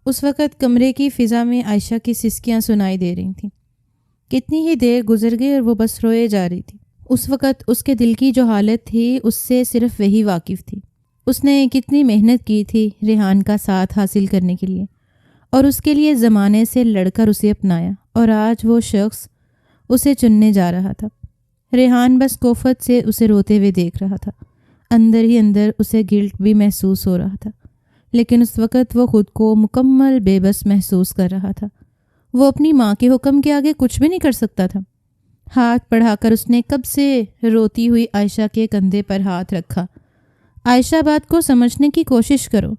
اس وقت کمرے کی فضا میں عائشہ کی سسکیاں سنائی دے رہی تھیں۔ کتنی ہی دیر گزر گئی اور وہ بس روئے جا رہی تھی۔ اس وقت اس کے دل کی جو حالت تھی اس سے صرف وہی واقف تھی۔ اس نے کتنی محنت کی تھی ریحان کا ساتھ حاصل کرنے کے لیے، اور اس کے لیے زمانے سے لڑ کر اسے اپنایا، اور آج وہ شخص اسے چننے جا رہا تھا۔ ریحان بس کوفت سے اسے روتے ہوئے دیکھ رہا تھا۔ اندر ہی اندر اسے گلٹ بھی محسوس ہو رہا تھا، لیکن اس وقت وہ خود کو مکمل بے بس محسوس کر رہا تھا۔ وہ اپنی ماں کے حکم کے آگے کچھ بھی نہیں کر سکتا تھا۔ ہاتھ بڑھا کر اس نے کب سے روتی ہوئی عائشہ کے کندھے پر ہاتھ رکھا۔ عائشہ، بات کو سمجھنے کی کوشش کرو۔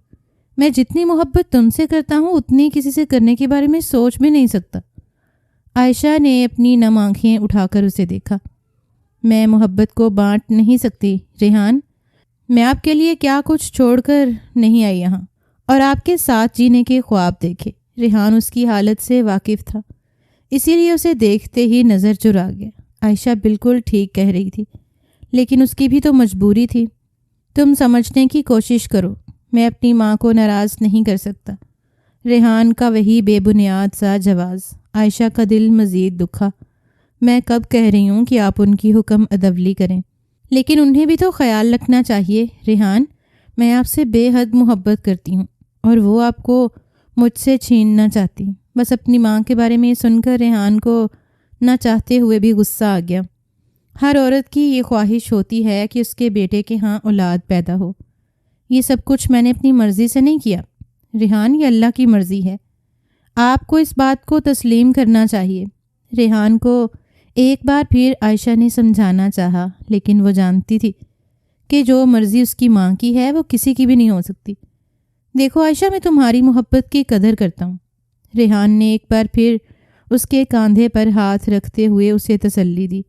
میں جتنی محبت تم سے کرتا ہوں اتنی کسی سے کرنے کے بارے میں سوچ بھی نہیں سکتا۔ عائشہ نے اپنی نم آنکھیں اٹھا کر اسے دیکھا۔ میں محبت کو بانٹ نہیں سکتی ریحان۔ میں آپ کے لیے کیا کچھ چھوڑ کر نہیں آئی یہاں، اور آپ کے ساتھ جینے کے خواب دیکھے۔ ریحان اس کی حالت سے واقف تھا، اسی لیے اسے دیکھتے ہی نظر چرا گیا۔ عائشہ بالکل ٹھیک کہہ رہی تھی، لیکن اس کی بھی تو مجبوری تھی۔ تم سمجھنے کی کوشش کرو، میں اپنی ماں کو ناراض نہیں کر سکتا۔ ریحان کا وہی بے بنیاد سا جواز۔ عائشہ کا دل مزید دکھا۔ میں کب کہہ رہی ہوں کہ آپ ان کی حکم ادولی کریں، لیکن انہیں بھی تو خیال رکھنا چاہیے ریحان۔ میں آپ سے بے حد محبت کرتی ہوں، اور وہ آپ کو مجھ سے چھیننا چاہتی۔ بس اپنی ماں کے بارے میں سن کر ریحان کو نہ چاہتے ہوئے بھی غصہ آ گیا۔ ہر عورت کی یہ خواہش ہوتی ہے کہ اس کے بیٹے کے ہاں اولاد پیدا ہو۔ یہ سب کچھ میں نے اپنی مرضی سے نہیں کیا ریحان، یہ اللہ کی مرضی ہے۔ آپ کو اس بات کو تسلیم کرنا چاہیے۔ ریحان کو ایک بار پھر عائشہ نے سمجھانا چاہا، لیکن وہ جانتی تھی کہ جو مرضی اس کی ماں کی ہے وہ کسی کی بھی نہیں ہو سکتی۔ دیکھو عائشہ، میں تمہاری محبت کی قدر کرتا ہوں۔ ریحان نے ایک بار پھر اس کے کاندھے پر ہاتھ رکھتے ہوئے اسے تسلی دی،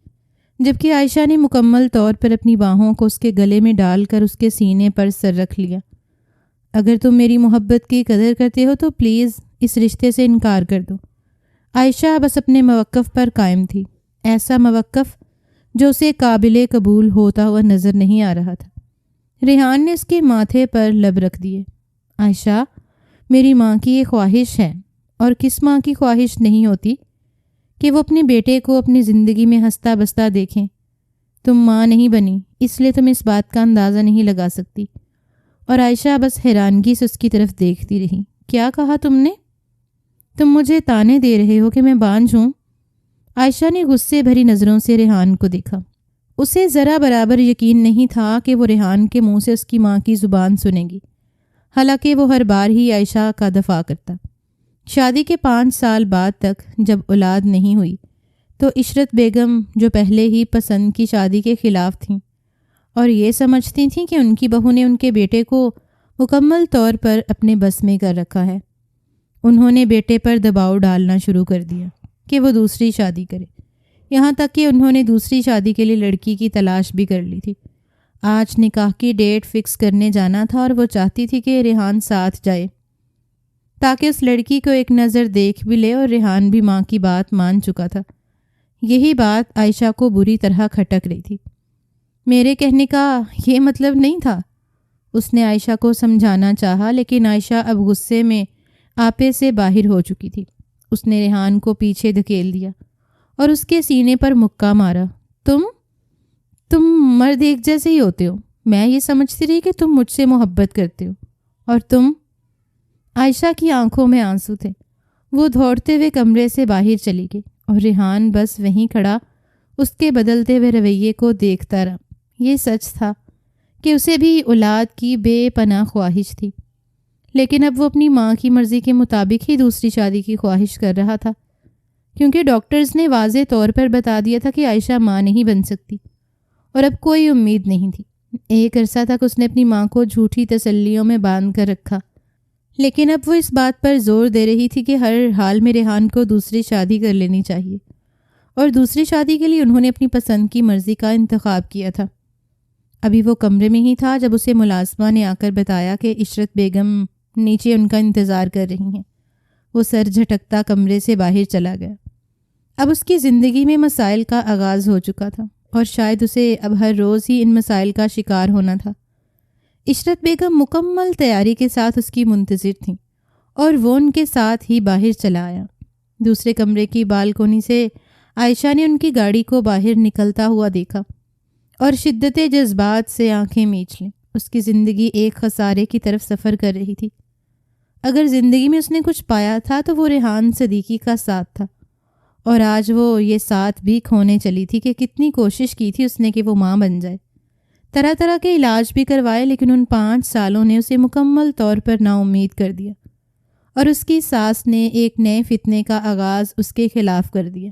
جبکہ عائشہ نے مکمل طور پر اپنی باہوں کو اس کے گلے میں ڈال کر اس کے سینے پر سر رکھ لیا۔ اگر تم میری محبت کی قدر کرتے ہو تو پلیز اس رشتے سے انکار کر دو۔ عائشہ بس اپنے موقف پر قائم تھی، ایسا موقف جو اسے قابل قبول ہوتا ہوا نظر نہیں آ رہا تھا۔ ریحان نے اس کے ماتھے پر لب رکھ دیے۔ عائشہ، میری ماں کی یہ خواہش ہے، اور کس ماں کی خواہش نہیں ہوتی کہ وہ اپنے بیٹے کو اپنی زندگی میں ہنستا بستا دیکھیں۔ تم ماں نہیں بنی، اس لیے تم اس بات کا اندازہ نہیں لگا سکتی۔ اور عائشہ بس حیرانگی سے اس کی طرف دیکھتی رہی۔ کیا کہا تم نے؟ تم مجھے تانے دے رہے ہو کہ میں بانجھ ہوں؟ عائشہ نے غصے بھری نظروں سے ریحان کو دیکھا۔ اسے ذرا برابر یقین نہیں تھا کہ وہ ریحان کے منہ سے اس کی ماں کی زبان سنے گی، حالانکہ وہ ہر بار ہی عائشہ کا دفاع کرتا۔ شادی کے 5 سال بعد تک جب اولاد نہیں ہوئی تو عشرت بیگم، جو پہلے ہی پسند کی شادی کے خلاف تھیں اور یہ سمجھتی تھیں کہ ان کی بہو نے ان کے بیٹے کو مکمل طور پر اپنے بس میں کر رکھا ہے، انہوں نے بیٹے پر دباؤ ڈالنا شروع کر دیا کہ وہ دوسری شادی کرے، یہاں تک کہ انہوں نے دوسری شادی کے لیے لڑکی کی تلاش بھی کر لی تھی۔ آج نکاح کی ڈیٹ فکس کرنے جانا تھا اور وہ چاہتی تھی کہ ریحان ساتھ جائے تاکہ اس لڑکی کو ایک نظر دیکھ بھی لے، اور ریحان بھی ماں کی بات مان چکا تھا۔ یہی بات عائشہ کو بری طرح کھٹک رہی تھی۔ میرے کہنے کا یہ مطلب نہیں تھا، اس نے عائشہ کو سمجھانا چاہا، لیکن عائشہ اب غصے میں آپے سے باہر ہو چکی تھی۔ اس نے ریحان کو پیچھے دھکیل دیا اور اس کے سینے پر مکہ مارا۔ تم مرد ایک جیسے ہی ہوتے ہو۔ میں یہ سمجھتی رہی کہ تم مجھ سے محبت کرتے ہو، اور تم… عائشہ کی آنکھوں میں آنسو تھے۔ وہ دوڑتے ہوئے کمرے سے باہر چلی گئی، اور ریحان بس وہیں کھڑا اس کے بدلتے ہوئے رویے کو دیکھتا رہا۔ یہ سچ تھا کہ اسے بھی اولاد کی بے پناہ خواہش تھی، لیکن اب وہ اپنی ماں کی مرضی کے مطابق ہی دوسری شادی کی خواہش کر رہا تھا، کیونکہ ڈاکٹرز نے واضح طور پر بتا دیا تھا کہ عائشہ ماں نہیں بن سکتی، اور اب کوئی امید نہیں تھی۔ ایک عرصہ تک اس نے اپنی ماں کو جھوٹی تسلیوں میں باندھ کر رکھا، لیکن اب وہ اس بات پر زور دے رہی تھی کہ ہر حال میں ریحان کو دوسری شادی کر لینی چاہیے، اور دوسری شادی کے لیے انہوں نے اپنی پسند کی مرضی کا انتخاب کیا تھا۔ ابھی وہ کمرے میں ہی تھا جب اسے ملازمہ نے آ کر بتایا کہ عشرت بیگم نیچے ان کا انتظار کر رہی ہیں۔ وہ سر جھٹکتا کمرے سے باہر چلا گیا۔ اب اس کی زندگی میں مسائل کا آغاز ہو چکا تھا، اور شاید اسے اب ہر روز ہی ان مسائل کا شکار ہونا تھا۔ عشرت بیگم مکمل تیاری کے ساتھ اس کی منتظر تھیں، اور وہ ان کے ساتھ ہی باہر چلا آیا۔ دوسرے کمرے کی بالکونی سے عائشہ نے ان کی گاڑی کو باہر نکلتا ہوا دیکھا اور شدت جذبات سے آنکھیں میچ لیں۔ اس کی زندگی ایک خسارے کی طرف سفر کر رہی تھی۔ اگر زندگی میں اس نے کچھ پایا تھا تو وہ ریحان صدیقی کا ساتھ تھا، اور آج وہ یہ ساتھ بھی کھونے چلی تھی کہ کتنی کوشش کی تھی اس نے کہ وہ ماں بن جائے، طرح طرح کے علاج بھی کروائے، لیکن ان 5 سالوں نے اسے مکمل طور پر نا امید کر دیا، اور اس کی ساس نے ایک نئے فتنے کا آغاز اس کے خلاف کر دیا۔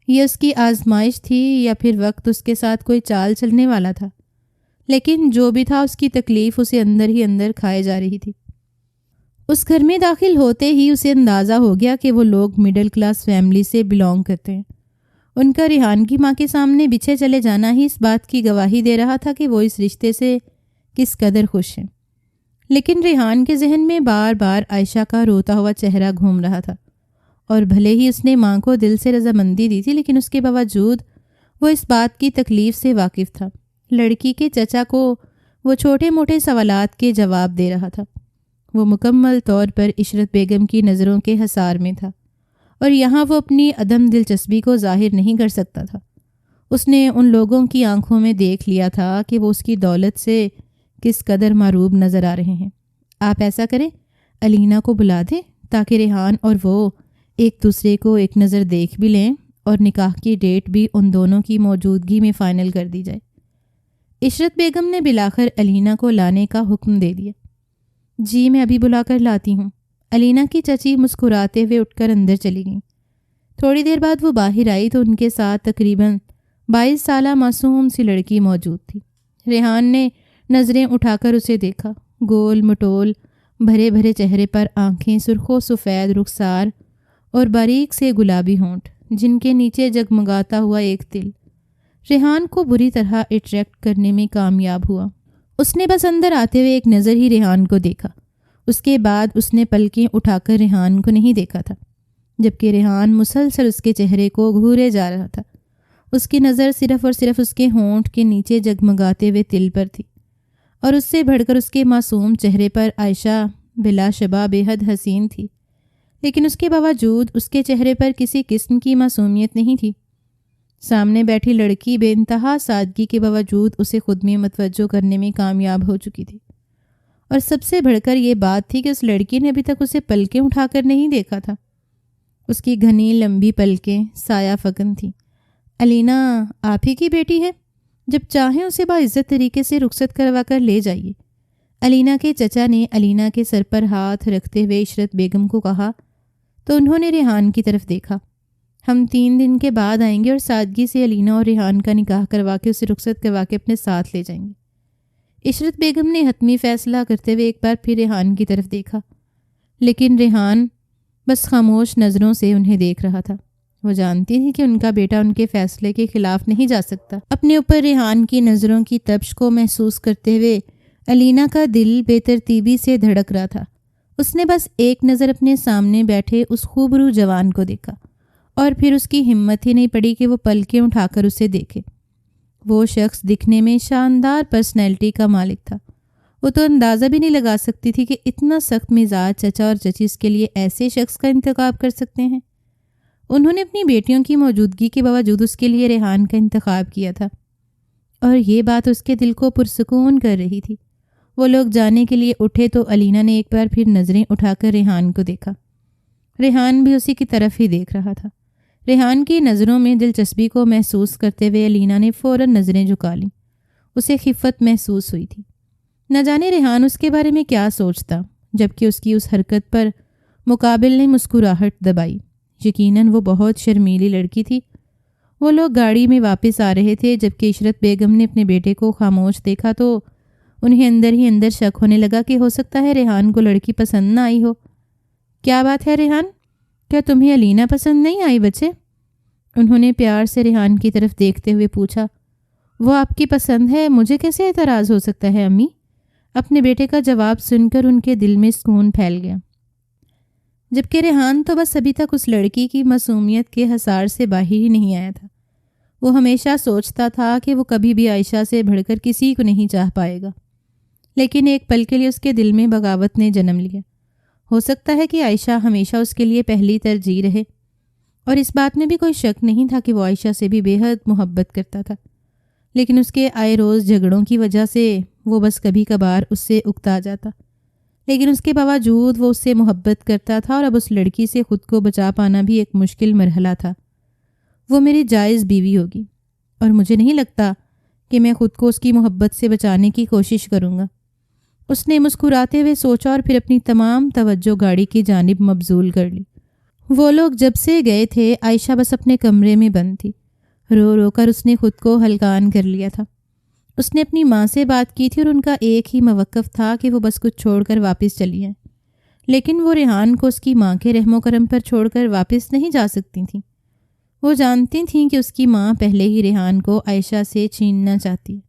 یہ اس کی آزمائش تھی یا پھر وقت اس کے ساتھ کوئی چال چلنے والا تھا، لیکن جو بھی تھا اس کی تکلیف اسے اندر ہی اندر کھائے جا رہی تھی۔ اس گھر میں داخل ہوتے ہی اسے اندازہ ہو گیا کہ وہ لوگ مڈل کلاس فیملی سے بلانگ کرتے ہیں۔ ان کا ریحان کی ماں کے سامنے بچھے چلے جانا ہی اس بات کی گواہی دے رہا تھا کہ وہ اس رشتے سے کس قدر خوش ہیں۔ لیکن ریحان کے ذہن میں بار بار عائشہ کا روتا ہوا چہرہ گھوم رہا تھا، اور بھلے ہی اس نے ماں کو دل سے رضامندی دی تھی، لیکن اس کے باوجود وہ اس بات کی تکلیف سے واقف تھا۔ لڑکی کے چچا کو وہ چھوٹے موٹے سوالات کے جواب دے رہا تھا۔ وہ مکمل طور پر عشرت بیگم کی نظروں کے حصار میں تھا، اور یہاں وہ اپنی عدم دلچسپی کو ظاہر نہیں کر سکتا تھا۔ اس نے ان لوگوں کی آنکھوں میں دیکھ لیا تھا کہ وہ اس کی دولت سے کس قدر معروب نظر آ رہے ہیں۔ آپ ایسا کریں، علینا کو بلا دیں تاکہ ریحان اور وہ ایک دوسرے کو ایک نظر دیکھ بھی لیں، اور نکاح کی ڈیٹ بھی ان دونوں کی موجودگی میں فائنل کر دی جائے۔ عشرت بیگم نے بلاخر علینا کو لانے کا حکم دے دیا۔ جی میں ابھی بلا کر لاتی ہوں۔ علینا کی چچی مسکراتے ہوئے اٹھ کر اندر چلی گئیں۔ تھوڑی دیر بعد وہ باہر آئی تو ان کے ساتھ تقریباً 22 سالہ معصوم سی لڑکی موجود تھی۔ ریحان نے نظریں اٹھا کر اسے دیکھا۔ گول مٹول بھرے بھرے چہرے پر آنکھیں، سرخ و سفید رخسار اور باریک سے گلابی ہونٹ، جن کے نیچے جگمگاتا ہوا ایک تل، ریحان کو بری طرح اٹریکٹ کرنے میں کامیاب ہوا۔ اس نے بس اندر آتے ہوئے ایک نظر ہی ریحان کو دیکھا۔ اس کے بعد اس نے پلکیں اٹھا کر ریحان کو نہیں دیکھا تھا، جبکہ ریحان مسلسل اس کے چہرے کو گھورے جا رہا تھا۔ اس کی نظر صرف اور صرف اس کے ہونٹ کے نیچے جگمگاتے ہوئے تل پر تھی، اور اس سے بڑھ کر اس کے معصوم چہرے پر عائشہ بلا شبہ بے حد حسین تھی، لیکن اس کے باوجود اس کے چہرے پر کسی قسم کی معصومیت نہیں تھی۔ سامنے بیٹھی لڑکی بے انتہا سادگی کے باوجود اسے خود میں متوجہ کرنے میں کامیاب ہو چکی تھی، اور سب سے بڑھ کر یہ بات تھی کہ اس لڑکی نے ابھی تک اسے پلکیں اٹھا کر نہیں دیکھا تھا۔ اس کی گھنی لمبی پلکیں سایہ فکن تھیں۔ علینا آپ ہی کی بیٹی ہے؟ جب چاہیں اسے باعزت طریقے سے رخصت کروا کر لے جائیے۔ علینا کے چچا نے علینا کے سر پر ہاتھ رکھتے ہوئے عشرت بیگم کو کہا تو انہوں نے ریحان کی طرف دیکھا۔ ہم 3 دن کے بعد آئیں گے اور سادگی سے علینا اور ریحان کا نکاح کروا کے اسے رخصت کروا کے اپنے ساتھ لے جائیں گے۔ عشرت بیگم نے حتمی فیصلہ کرتے ہوئے ایک بار پھر ریحان کی طرف دیکھا، لیکن ریحان بس خاموش نظروں سے انہیں دیکھ رہا تھا۔ وہ جانتی تھی کہ ان کا بیٹا ان کے فیصلے کے خلاف نہیں جا سکتا۔ اپنے اوپر ریحان کی نظروں کی تپش کو محسوس کرتے ہوئے علینا کا دل بے ترتیبی سے دھڑک رہا تھا۔ اس نے بس ایک نظر اپنے سامنے بیٹھے اس خوبرو جوان کو دیکھا، اور پھر اس کی ہمت ہی نہیں پڑی کہ وہ پلکیں اٹھا کر اسے دیکھے۔ وہ شخص دکھنے میں شاندار پرسنالٹی کا مالک تھا۔ وہ تو اندازہ بھی نہیں لگا سکتی تھی کہ اتنا سخت مزاج چچا اور چچی اس کے لیے ایسے شخص کا انتخاب کر سکتے ہیں۔ انہوں نے اپنی بیٹیوں کی موجودگی کے باوجود اس کے لیے ریحان کا انتخاب کیا تھا، اور یہ بات اس کے دل کو پرسکون کر رہی تھی۔ وہ لوگ جانے کے لیے اٹھے تو علینا نے ایک بار پھر نظریں اٹھا کر ریحان کو دیکھا۔ ریحان بھی اسی کی طرف ہی دیکھ رہا تھا۔ ریحان کی نظروں میں دلچسپی کو محسوس کرتے ہوئے علینا نے فوراً نظریں جھکا لیں۔ اسے خفت محسوس ہوئی تھی۔ نہ جانے ریحان اس کے بارے میں کیا سوچتا، جبکہ اس کی اس حرکت پر مقابل نے مسکراہٹ دبائی۔ یقیناً وہ بہت شرمیلی لڑکی تھی۔ وہ لوگ گاڑی میں واپس آ رہے تھے، جبکہ عشرت بیگم نے اپنے بیٹے کو خاموش دیکھا تو انہیں اندر ہی اندر شک ہونے لگا کہ ہو سکتا ہے ریحان کو لڑکی پسند نہ آئی ہو۔ کیا بات ہے ریحان، کیا تمہیں علینا پسند نہیں آئی بچے؟ انہوں نے پیار سے ریحان کی طرف دیکھتے ہوئے پوچھا۔ وہ آپ کی پسند ہے، مجھے کیسے اعتراض ہو سکتا ہے امی؟ اپنے بیٹے کا جواب سن کر ان کے دل میں سکون پھیل گیا، جبکہ ریحان تو بس ابھی تک اس لڑکی کی معصومیت کے حصار سے باہر ہی نہیں آیا تھا۔ وہ ہمیشہ سوچتا تھا کہ وہ کبھی بھی عائشہ سے بڑھ کر کسی کو نہیں چاہ پائے گا، لیکن ایک پل کے لیے اس کے دل میں بغاوت نے جنم لیا۔ ہو سکتا ہے کہ عائشہ ہمیشہ اس کے لیے پہلی ترجیح رہے، اور اس بات میں بھی کوئی شک نہیں تھا کہ وہ عائشہ سے بھی بے حد محبت کرتا تھا، لیکن اس کے آئے روز جھگڑوں کی وجہ سے وہ بس کبھی کبھار اس سے اکتا جاتا، لیکن اس کے باوجود وہ اس سے محبت کرتا تھا، اور اب اس لڑکی سے خود کو بچا پانا بھی ایک مشکل مرحلہ تھا۔ وہ میری جائز بیوی ہوگی، اور مجھے نہیں لگتا کہ میں خود کو اس کی محبت سے بچانے کی کوشش کروں گا۔ اس نے مسکراتے ہوئے سوچا اور پھر اپنی تمام توجہ گاڑی کی جانب مبذول کر لی۔ وہ لوگ جب سے گئے تھے عائشہ بس اپنے کمرے میں بند تھی، رو رو کر اس نے خود کو ہلکان کر لیا تھا۔ اس نے اپنی ماں سے بات کی تھی اور ان کا ایک ہی موقف تھا کہ وہ بس کچھ چھوڑ کر واپس چلی ہیں، لیکن وہ ریحان کو اس کی ماں کے رحم و کرم پر چھوڑ کر واپس نہیں جا سکتی تھیں۔ وہ جانتی تھیں کہ اس کی ماں پہلے ہی ریحان کو عائشہ سے چھیننا چاہتی ہے۔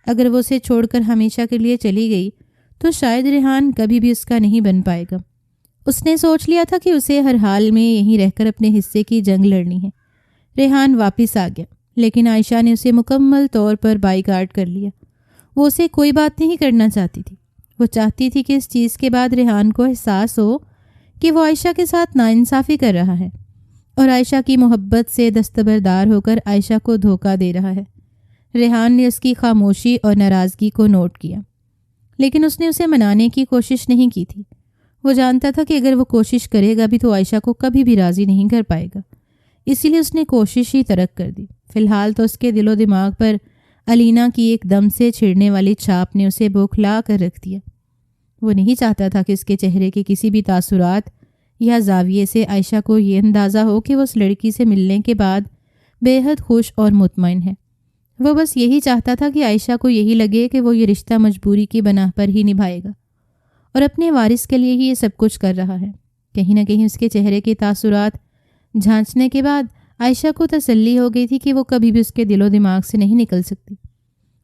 اگر وہ اسے چھوڑ کر ہمیشہ کے لیے چلی گئی تو شاید ریحان کبھی بھی اس کا نہیں بن پائے گا۔ اس نے سوچ لیا تھا کہ اسے ہر حال میں یہیں رہ کر اپنے حصے کی جنگ لڑنی ہے۔ ریحان واپس آ گیا، لیکن عائشہ نے اسے مکمل طور پر بائیکاٹ کر لیا۔ وہ اسے کوئی بات نہیں کرنا چاہتی تھی۔ وہ چاہتی تھی کہ اس چیز کے بعد ریحان کو احساس ہو کہ وہ عائشہ کے ساتھ ناانصافی کر رہا ہے اور عائشہ کی محبت سے دستبردار ہو کر عائشہ کو دھوکہ دے رہا ہے۔ ریحان نے اس کی خاموشی اور ناراضگی کو نوٹ کیا، لیکن اس نے اسے منانے کی کوشش نہیں کی تھی۔ وہ جانتا تھا کہ اگر وہ کوشش کرے گا بھی تو عائشہ کو کبھی بھی راضی نہیں کر پائے گا، اسی لیے اس نے کوشش ہی ترک کر دی۔ فی الحال تو اس کے دل و دماغ پر علینا کی ایک دم سے چھڑنے والی چھاپ نے اسے بوکھلا کر رکھ دیا۔ وہ نہیں چاہتا تھا کہ اس کے چہرے کے کسی بھی تاثرات یا زاویے سے عائشہ کو یہ اندازہ ہو کہ وہ اس لڑکی سے ملنے کے بعد بے حد خوش اور مطمئن ہے۔ وہ بس یہی چاہتا تھا کہ عائشہ کو یہی لگے کہ وہ یہ رشتہ مجبوری کی بنا پر ہی نبھائے گا اور اپنے وارث کے لیے ہی یہ سب کچھ کر رہا ہے۔ کہیں نہ کہیں اس کے چہرے کے تاثرات جھانچنے کے بعد عائشہ کو تسلی ہو گئی تھی کہ وہ کبھی بھی اس کے دل و دماغ سے نہیں نکل سکتی،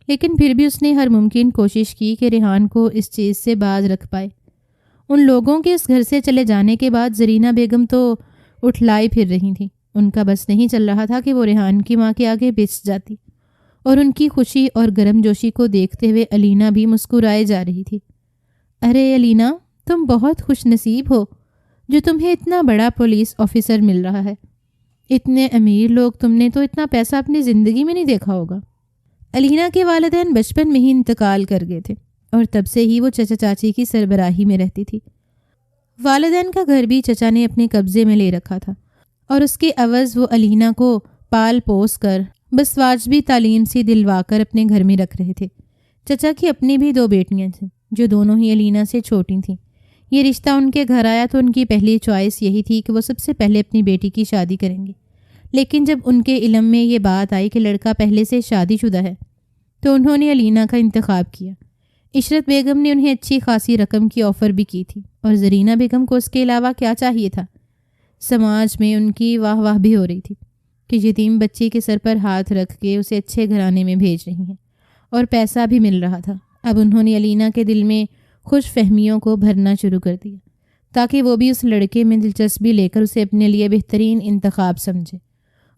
لیکن پھر بھی اس نے ہر ممکن کوشش کی کہ ریحان کو اس چیز سے باز رکھ پائے۔ ان لوگوں کے اس گھر سے چلے جانے کے بعد زرینہ بیگم تو اٹھلائی پھر رہی تھیں۔ ان کا بس نہیں چل رہا تھا کہ وہ ریحان کی ماں کے آگے بچ جاتی، اور ان کی خوشی اور گرم جوشی کو دیکھتے ہوئے علینا بھی مسکرائے جا رہی تھی۔ ارے علینا، تم بہت خوش نصیب ہو جو تمہیں اتنا بڑا پولیس آفیسر مل رہا ہے۔ اتنے امیر لوگ تم نے تو اتنا پیسہ اپنی زندگی میں نہیں دیکھا ہوگا۔ علینا کے والدین بچپن میں ہی انتقال کر گئے تھے اور تب سے ہی وہ چچا چاچی کی سربراہی میں رہتی تھی۔ والدین کا گھر بھی چچا نے اپنے قبضے میں لے رکھا تھا، اور اس کے عوض وہ علینا کو پال پوس کر بس واجبی تعلیم سے دلوا کر اپنے گھر میں رکھ رہے تھے۔ چچا کی اپنی بھی 2 بیٹیاں تھیں جو دونوں ہی علینا سے چھوٹی تھیں۔ یہ رشتہ ان کے گھر آیا تو ان کی پہلی چوائس یہی تھی کہ وہ سب سے پہلے اپنی بیٹی کی شادی کریں گے، لیکن جب ان کے علم میں یہ بات آئی کہ لڑکا پہلے سے شادی شدہ ہے تو انہوں نے علینا کا انتخاب کیا۔ عشرت بیگم نے انہیں اچھی خاصی رقم کی آفر بھی کی تھی، اور زرینہ بیگم کو اس کے علاوہ کیا چاہیے تھا؟ سماج میں ان کی واہ واہ بھی ہو رہی تھی کہ یتیم بچی کے سر پر ہاتھ رکھ کے اسے اچھے گھرانے میں بھیج رہی ہیں، اور پیسہ بھی مل رہا تھا۔ اب انہوں نے علینا کے دل میں خوش فہمیوں کو بھرنا شروع کر دیا تاکہ وہ بھی اس لڑکے میں دلچسپی لے کر اسے اپنے لیے بہترین انتخاب سمجھے،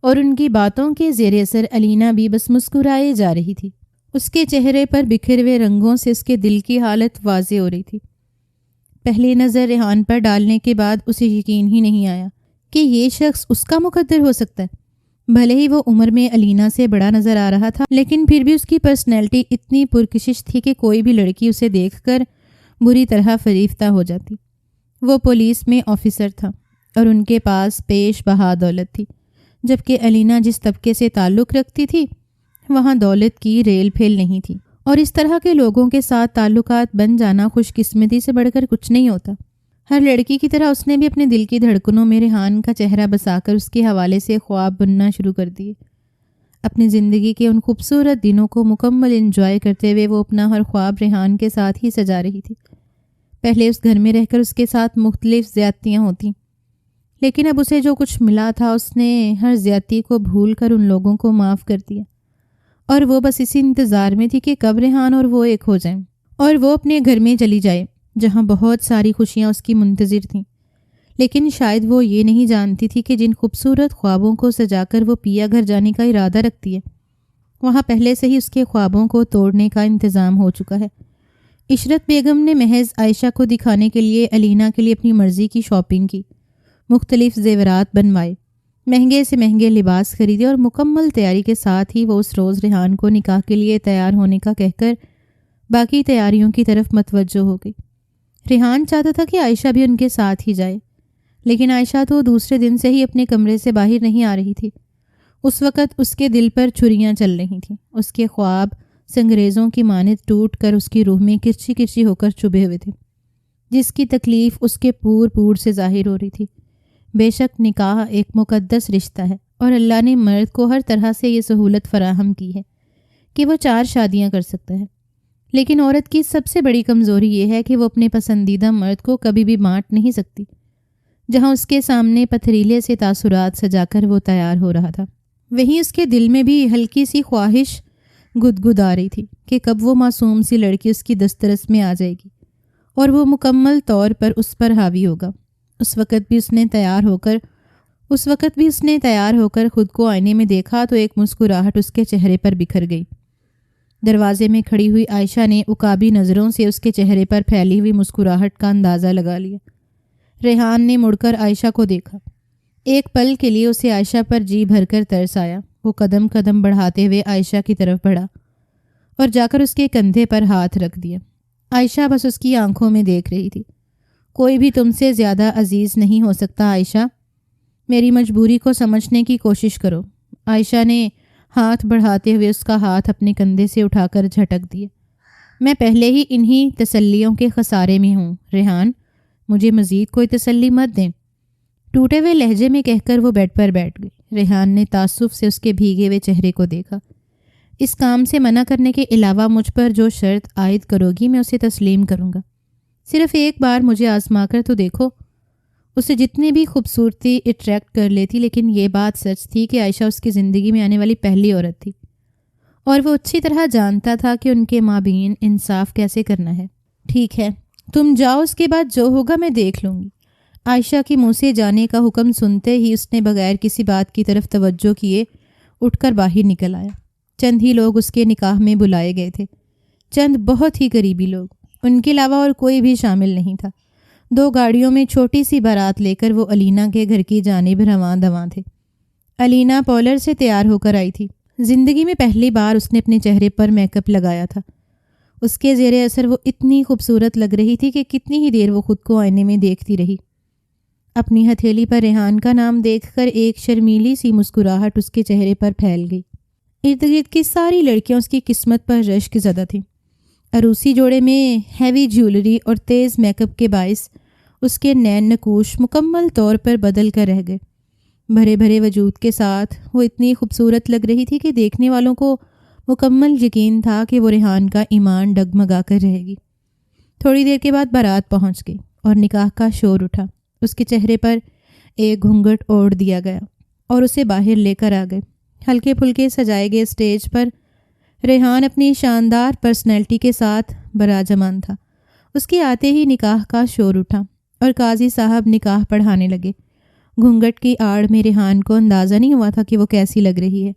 اور ان کی باتوں کے زیر اثر علینا بھی بس مسکرائے جا رہی تھی۔ اس کے چہرے پر بکھرے ہوئے رنگوں سے اس کے دل کی حالت واضح ہو رہی تھی۔ پہلی نظر ریحان پر ڈالنے کے بعد اسے یقین ہی نہیں آیا کہ یہ شخص اس کا مقدر ہو سکتا ہے۔ بھلے ہی وہ عمر میں علینا سے بڑا نظر آ رہا تھا، لیکن پھر بھی اس کی پرسنالٹی اتنی پرکشش تھی کہ کوئی بھی لڑکی اسے دیکھ کر بری طرح فریفتہ ہو جاتی۔ وہ پولیس میں آفیسر تھا اور ان کے پاس پیش بہا دولت تھی، جبکہ علینا جس طبقے سے تعلق رکھتی تھی وہاں دولت کی ریل پھیل نہیں تھی، اور اس طرح کے لوگوں کے ساتھ تعلقات بن جانا خوش قسمتی سے بڑھ کر کچھ نہیں ہوتا۔ ہر لڑکی کی طرح اس نے بھی اپنے دل کی دھڑکنوں میں ریحان کا چہرہ بسا کر اس کے حوالے سے خواب بننا شروع کر دیے۔ اپنی زندگی کے ان خوبصورت دنوں کو مکمل انجوائے کرتے ہوئے وہ اپنا ہر خواب ریحان کے ساتھ ہی سجا رہی تھی۔ پہلے اس گھر میں رہ کر اس کے ساتھ مختلف زیادتیاں ہوتیں، لیکن اب اسے جو کچھ ملا تھا اس نے ہر زیادتی کو بھول کر ان لوگوں کو معاف کر دیا، اور وہ بس اسی انتظار میں تھی کہ کب ریحان اور وہ ایک ہو جائیں اور وہ اپنے گھر میں چلی جائے جہاں بہت ساری خوشیاں اس کی منتظر تھیں۔ لیکن شاید وہ یہ نہیں جانتی تھی کہ جن خوبصورت خوابوں کو سجا کر وہ پیا گھر جانے کا ارادہ رکھتی ہے وہاں پہلے سے ہی اس کے خوابوں کو توڑنے کا انتظام ہو چکا ہے۔ عشرت بیگم نے محض عائشہ کو دکھانے کے لیے علینا کے لیے اپنی مرضی کی شاپنگ کی، مختلف زیورات بنوائے، مہنگے سے مہنگے لباس خریدے اور مکمل تیاری کے ساتھ ہی وہ اس روز ریحان کو نکاح کے لیے تیار ہونے کا کہہ کر باقی تیاریوں کی طرف متوجہ ہو گئی۔ ریحان چاہتا تھا کہ عائشہ بھی ان کے ساتھ ہی جائے، لیکن عائشہ تو دوسرے دن سے ہی اپنے کمرے سے باہر نہیں آ رہی تھی۔ اس وقت اس کے دل پر چھریاں چل رہی تھیں، اس کے خواب سنگریزوں کی مانند ٹوٹ کر اس کی روح میں کرچی کرچی ہو کر چبھے ہوئے تھے، جس کی تکلیف اس کے پور پور سے ظاہر ہو رہی تھی۔ بے شک نکاح ایک مقدس رشتہ ہے اور اللہ نے مرد کو ہر طرح سے یہ سہولت فراہم کی ہے کہ وہ 4 شادیاں کر سکتا ہے، لیکن عورت کی سب سے بڑی کمزوری یہ ہے کہ وہ اپنے پسندیدہ مرد کو کبھی بھی بانٹ نہیں سکتی۔ جہاں اس کے سامنے پتھریلے سے تاثرات سجا کر وہ تیار ہو رہا تھا، وہیں اس کے دل میں بھی ہلکی سی خواہش گدگدا رہی تھی کہ کب وہ معصوم سی لڑکی اس کی دسترس میں آ جائے گی اور وہ مکمل طور پر اس پر حاوی ہوگا۔ اس وقت بھی اس نے تیار ہو کر خود کو آئینے میں دیکھا تو ایک مسکراہٹ اس کے چہرے پر بکھر گئی۔ دروازے میں کھڑی ہوئی عائشہ نے عقابی نظروں سے اس کے چہرے پر پھیلی ہوئی مسکراہٹ کا اندازہ لگا لیا۔ ریحان نے مڑ کر عائشہ کو دیکھا۔ ایک پل کے لیے اسے عائشہ پر جی بھر کر ترس آیا۔ وہ قدم قدم بڑھاتے ہوئے عائشہ کی طرف بڑھا اور جا کر اس کے کندھے پر ہاتھ رکھ دیا۔ عائشہ بس اس کی آنکھوں میں دیکھ رہی تھی۔ کوئی بھی تم سے زیادہ عزیز نہیں ہو سکتا عائشہ، میری مجبوری کو سمجھنے کی کوشش کرو۔ عائشہ نے ہاتھ بڑھاتے ہوئے اس کا ہاتھ اپنے کندھے سے اٹھا کر جھٹک دیا۔ میں پہلے ہی انہی تسلیوں کے خسارے میں ہوں ریحان، مجھے مزید کوئی تسلی مت دیں۔ ٹوٹے ہوئے لہجے میں کہہ کر وہ بیڈ پر بیٹھ گئی۔ ریحان نے تعصب سے اس کے بھیگے ہوئے چہرے کو دیکھا۔ اس کام سے منع کرنے کے علاوہ مجھ پر جو شرط عائد کرو گی میں اسے تسلیم کروں گا، صرف ایک بار مجھے آزما کر تو دیکھو۔ اسے جتنی بھی خوبصورتی اٹریکٹ کر لیتی، لیکن یہ بات سچ تھی کہ عائشہ اس کی زندگی میں آنے والی پہلی عورت تھی، اور وہ اچھی طرح جانتا تھا کہ ان کے مابین انصاف کیسے کرنا ہے۔ ٹھیک ہے، تم جاؤ، اس کے بعد جو ہوگا میں دیکھ لوں گی۔ عائشہ کے منہ سے جانے کا حکم سنتے ہی اس نے بغیر کسی بات کی طرف توجہ کیے اٹھ کر باہر نکل آیا۔ چند ہی لوگ اس کے نکاح میں بلائے گئے تھے، چند بہت ہی قریبی لوگ، ان کے علاوہ اور کوئی بھی شامل نہیں تھا۔ 2 گاڑیوں میں چھوٹی سی بارات لے کر وہ علینا کے گھر کی جانب رواں دواں تھے۔ علینا پارلر سے تیار ہو کر آئی تھی۔ زندگی میں پہلی بار اس نے اپنے چہرے پر میک اپ لگایا تھا۔ اس کے زیر اثر وہ اتنی خوبصورت لگ رہی تھی کہ کتنی ہی دیر وہ خود کو آئینے میں دیکھتی رہی۔ اپنی ہتھیلی پر ریحان کا نام دیکھ کر ایک شرمیلی سی مسکراہٹ اس کے چہرے پر پھیل گئی۔ ارد گرد کی ساری لڑکیاں اس کی قسمت پر رشک زدہ تھیں۔ عروسی جوڑے میں ہیوی جیولری اور تیز میک اپ کے باعث اس کے نین نقوش مکمل طور پر بدل کر رہ گئے۔ بھرے بھرے وجود کے ساتھ وہ اتنی خوبصورت لگ رہی تھی کہ دیکھنے والوں کو مکمل یقین تھا کہ وہ ریحان کا ایمان ڈگمگا کر رہے گی۔ تھوڑی دیر کے بعد بارات پہنچ گئی اور نکاح کا شور اٹھا۔ اس کے چہرے پر ایک گھونگھٹ اوڑھ دیا گیا اور اسے باہر لے کر آ گئے۔ ہلکے پھلکے سجائے گئے اسٹیج پر ریحان اپنی شاندار پرسنالٹی کے ساتھ براجمان تھا۔ اس کے آتے ہی نکاح کا شور اٹھا اور قاضی صاحب نکاح پڑھانے لگے۔ گھونگھٹ کی آڑ میں ریحان کو اندازہ نہیں ہوا تھا کہ وہ کیسی لگ رہی ہے۔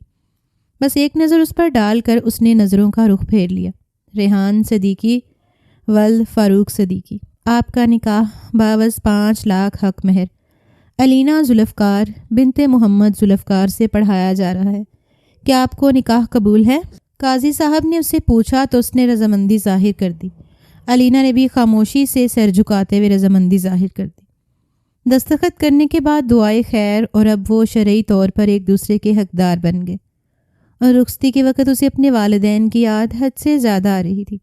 بس ایک نظر اس پر ڈال کر اس نے نظروں کا رخ پھیر لیا۔ ریحان صدیقی ولد فاروق صدیقی، آپ کا نکاح باوز 5 لاکھ حق مہر علینا ذوالفقار بنت محمد ذوالفقار سے پڑھایا جا رہا ہے۔ کیا آپ کو نکاح قبول ہے؟ قاضی صاحب نے اس سے پوچھا تو اس نے رضامندی ظاہر کر دی۔ علینا نے بھی خاموشی سے سر جھکاتے ہوئے رضامندی ظاہر کر دی۔ دستخط کرنے کے بعد دعائے خیر اور اب وہ شرعی طور پر ایک دوسرے کے حقدار بن گئے، اور رخصتی کے وقت اسے اپنے والدین کی یاد حد سے زیادہ آ رہی تھی۔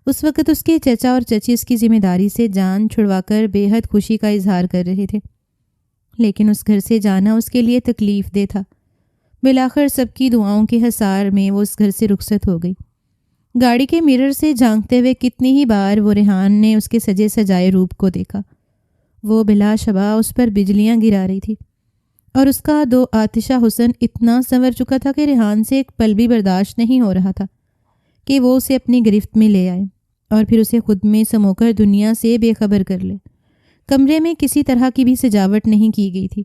اس وقت اس کے چچا اور چچی اس کی ذمہ داری سے جان چھڑوا کر بے حد خوشی کا اظہار کر رہے تھے، لیکن اس گھر سے جانا اس کے لیے تکلیف دہ تھا۔ بالآخر سب کی دعاؤں کے حصار میں وہ اس گھر سے رخصت ہو گئی۔ گاڑی کے مرر سے جھانکتے ہوئے کتنی ہی بار وہ ریحان نے اس کے سجے سجائے روپ کو دیکھا۔ وہ بلا شبہ اس پر بجلیاں گرا رہی تھی، اور اس کا 2 آتشہ حسن اتنا سنور چکا تھا کہ ریحان سے ایک پل بھی برداشت نہیں ہو رہا تھا کہ وہ اسے اپنی گرفت میں لے آئے اور پھر اسے خود میں سمو کر دنیا سے بے خبر کر لے۔ کمرے میں کسی طرح کی بھی سجاوٹ نہیں کی گئی تھی۔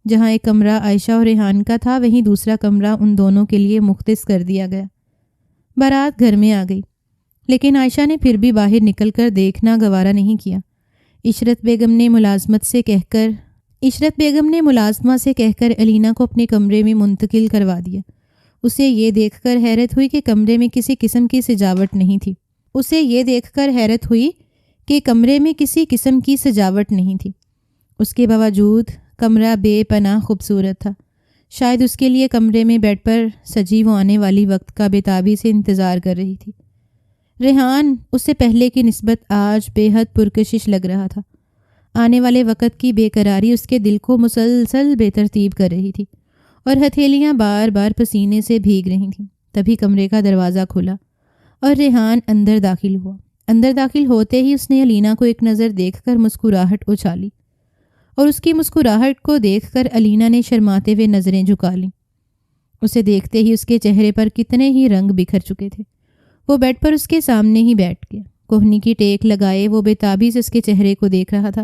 جہاں ایک کمرہ عائشہ اور ریحان کا تھا، وہیں دوسرا کمرہ ان دونوں کے لیے مختص کر دیا گیا۔ بارات گھر میں آ گئی۔ لیکن عائشہ نے پھر بھی باہر نکل کر دیکھنا گوارا نہیں کیا۔ عشرت بیگم نے ملازمہ سے کہہ کر علینا کو اپنے کمرے میں منتقل کروا دیا۔ اسے یہ دیکھ کر حیرت ہوئی کہ کمرے میں کسی قسم کی سجاوٹ نہیں تھی۔ اس کے باوجود کمرہ بے پناہ خوبصورت تھا۔ شاید اس کے لیے کمرے میں بیڈ پر سجی وہ آنے والی وقت کا بےتابی سے انتظار کر رہی تھی۔ ریحان اس سے پہلے کی نسبت آج بے حد پرکشش لگ رہا تھا۔ آنے والے وقت کی بے قراری اس کے دل کو مسلسل بے ترتیب کر رہی تھی اور ہتھیلیاں بار بار پسینے سے بھیگ رہی تھیں۔ تبھی کمرے کا دروازہ کھلا اور ریحان اندر داخل ہوا۔ اندر داخل ہوتے ہی اس نے علینا کو ایک نظر دیکھ کر مسکراہٹ اچھالی اور اس کی مسکراہٹ کو دیکھ کر علینا نے شرماتے ہوئے نظریں جھکا لیں۔ اسے دیکھتے ہی اس کے چہرے پر کتنے ہی رنگ بکھر چکے تھے۔ وہ بیڈ پر اس کے سامنے ہی بیٹھ گیا۔ کوہنی کی ٹیک لگائے وہ بےتابی سے اس کے چہرے کو دیکھ رہا تھا،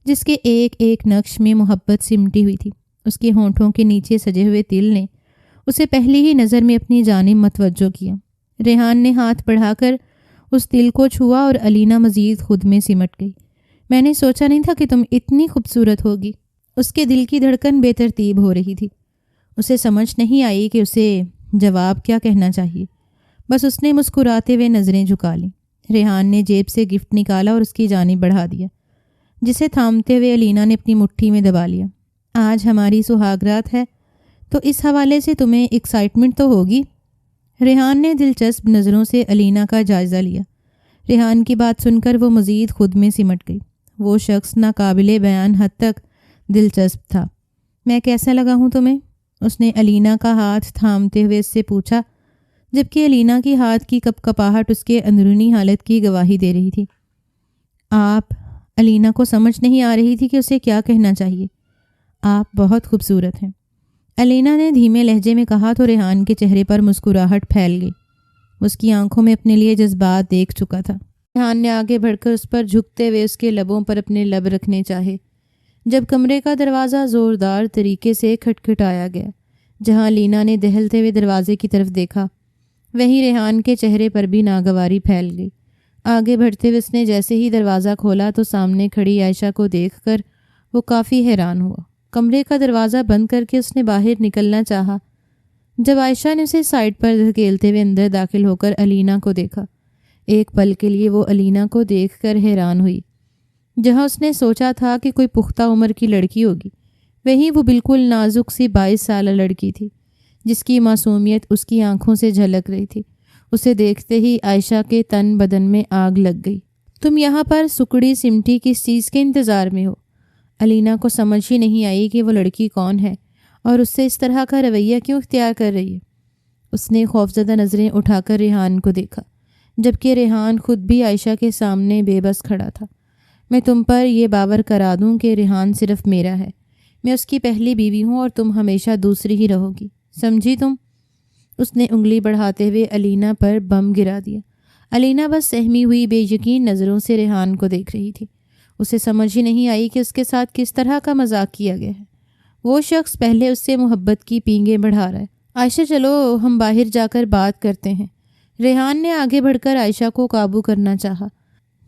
جس کے ایک ایک نقش میں محبت سمٹی ہوئی تھی۔ اس کے ہونٹوں کے نیچے سجے ہوئے تل نے اسے پہلی ہی نظر میں اپنی جانب متوجہ کیا۔ ریحان نے ہاتھ بڑھا کر اس تل کو چھوا اور علینا مزید خود میں سمٹ گئی۔ میں نے سوچا نہیں تھا کہ تم اتنی خوبصورت ہوگی۔ اس کے دل کی دھڑکن بے ترتیب ہو رہی تھی۔ اسے سمجھ نہیں آئی کہ اسے جواب کیا کہنا چاہیے۔ بس اس نے مسکراتے ہوئے نظریں جھکا لیں۔ ریحان نے جیب سے گفٹ نکالا اور اس کی جانب بڑھا دیا، جسے تھامتے ہوئے علینا نے اپنی مٹھی میں دبا لیا۔ آج ہماری سہاگرات ہے تو اس حوالے سے تمہیں ایکسائٹمنٹ تو ہوگی۔ ریحان نے دلچسپ نظروں سے علینا کا جائزہ لیا۔ ریحان کی بات سن کر وہ مزید خود میں سمٹ گئی۔ وہ شخص ناقابل بیان حد تک دلچسپ تھا۔ میں کیسا لگا ہوں تمہیں؟ اس نے علینا کا ہاتھ تھامتے ہوئے اس سے پوچھا، جبکہ علینا کی ہاتھ کی کپ کپاہٹ اس کے اندرونی حالت کی گواہی دے رہی تھی۔ علینا کو سمجھ نہیں آ رہی تھی کہ اسے کیا کہنا چاہیے۔ آپ بہت خوبصورت ہیں، علینا نے دھیمے لہجے میں کہا تو ریحان کے چہرے پر مسکراہٹ پھیل گئی۔ اس کی آنکھوں میں اپنے لیے جذبات دیکھ چکا تھا۔ ریحان نے آگے بڑھ کر اس پر جھکتے ہوئے اس کے لبوں پر اپنے لب رکھنے چاہے جب کمرے کا دروازہ زوردار طریقے سے کھٹکھٹایا گیا۔ جہاں علینا نے دہلتے ہوئے دروازے کی طرف دیکھا، وہیں ریحان کے چہرے پر بھی ناگواری پھیل گئی۔ آگے بڑھتے ہوئے اس نے جیسے ہی دروازہ کھولا تو سامنے کھڑی عائشہ کو دیکھ کر وہ کافی حیران ہوا۔ کمرے کا دروازہ بند کر کے اس نے باہر نکلنا چاہا۔ جب عائشہ نے اسے سائڈ پر دھکیلتے ہوئے اندر داخل ہو کر علینا کو دیکھا، ایک پل کے لیے وہ علینا کو دیکھ کر حیران ہوئی۔ جہاں اس نے سوچا تھا کہ کوئی پختہ عمر کی لڑکی ہوگی، وہیں وہ بالکل نازک سی 22 سالہ لڑکی تھی، جس کی معصومیت اس کی آنکھوں سے جھلک رہی تھی۔ اسے دیکھتے ہی عائشہ کے تن بدن میں آگ لگ گئی۔ تم یہاں پر سکڑی سمٹی کس چیز کے انتظار میں ہو؟ علینا کو سمجھ ہی نہیں آئی کہ وہ لڑکی کون ہے اور اس سے اس طرح کا رویہ کیوں اختیار کر رہی ہے۔ اس نے خوفزدہ نظریں اٹھا کر ریحان کو دیکھا، جبکہ ریحان خود بھی عائشہ کے سامنے بے بس کھڑا تھا۔ میں تم پر یہ باور کرا دوں کہ ریحان صرف میرا ہے۔ میں اس کی پہلی بیوی ہوں اور تم ہمیشہ دوسری ہی رہو گی، سمجھی تم؟ اس نے انگلی بڑھاتے ہوئے علینا پر بم گرا دیا۔ علینا بس سہمی ہوئی بے یقین نظروں سے ریحان کو دیکھ رہی تھی۔ اسے سمجھ ہی نہیں آئی کہ اس کے ساتھ کس طرح کا مذاق کیا گیا ہے۔ وہ شخص پہلے اس سے محبت کی پینگیں بڑھا رہا ہے۔ عائشہ چلو ہم باہر جا کر بات کرتے ہیں۔ ریحان نے آگے بڑھ کر عائشہ کو قابو کرنا چاہا،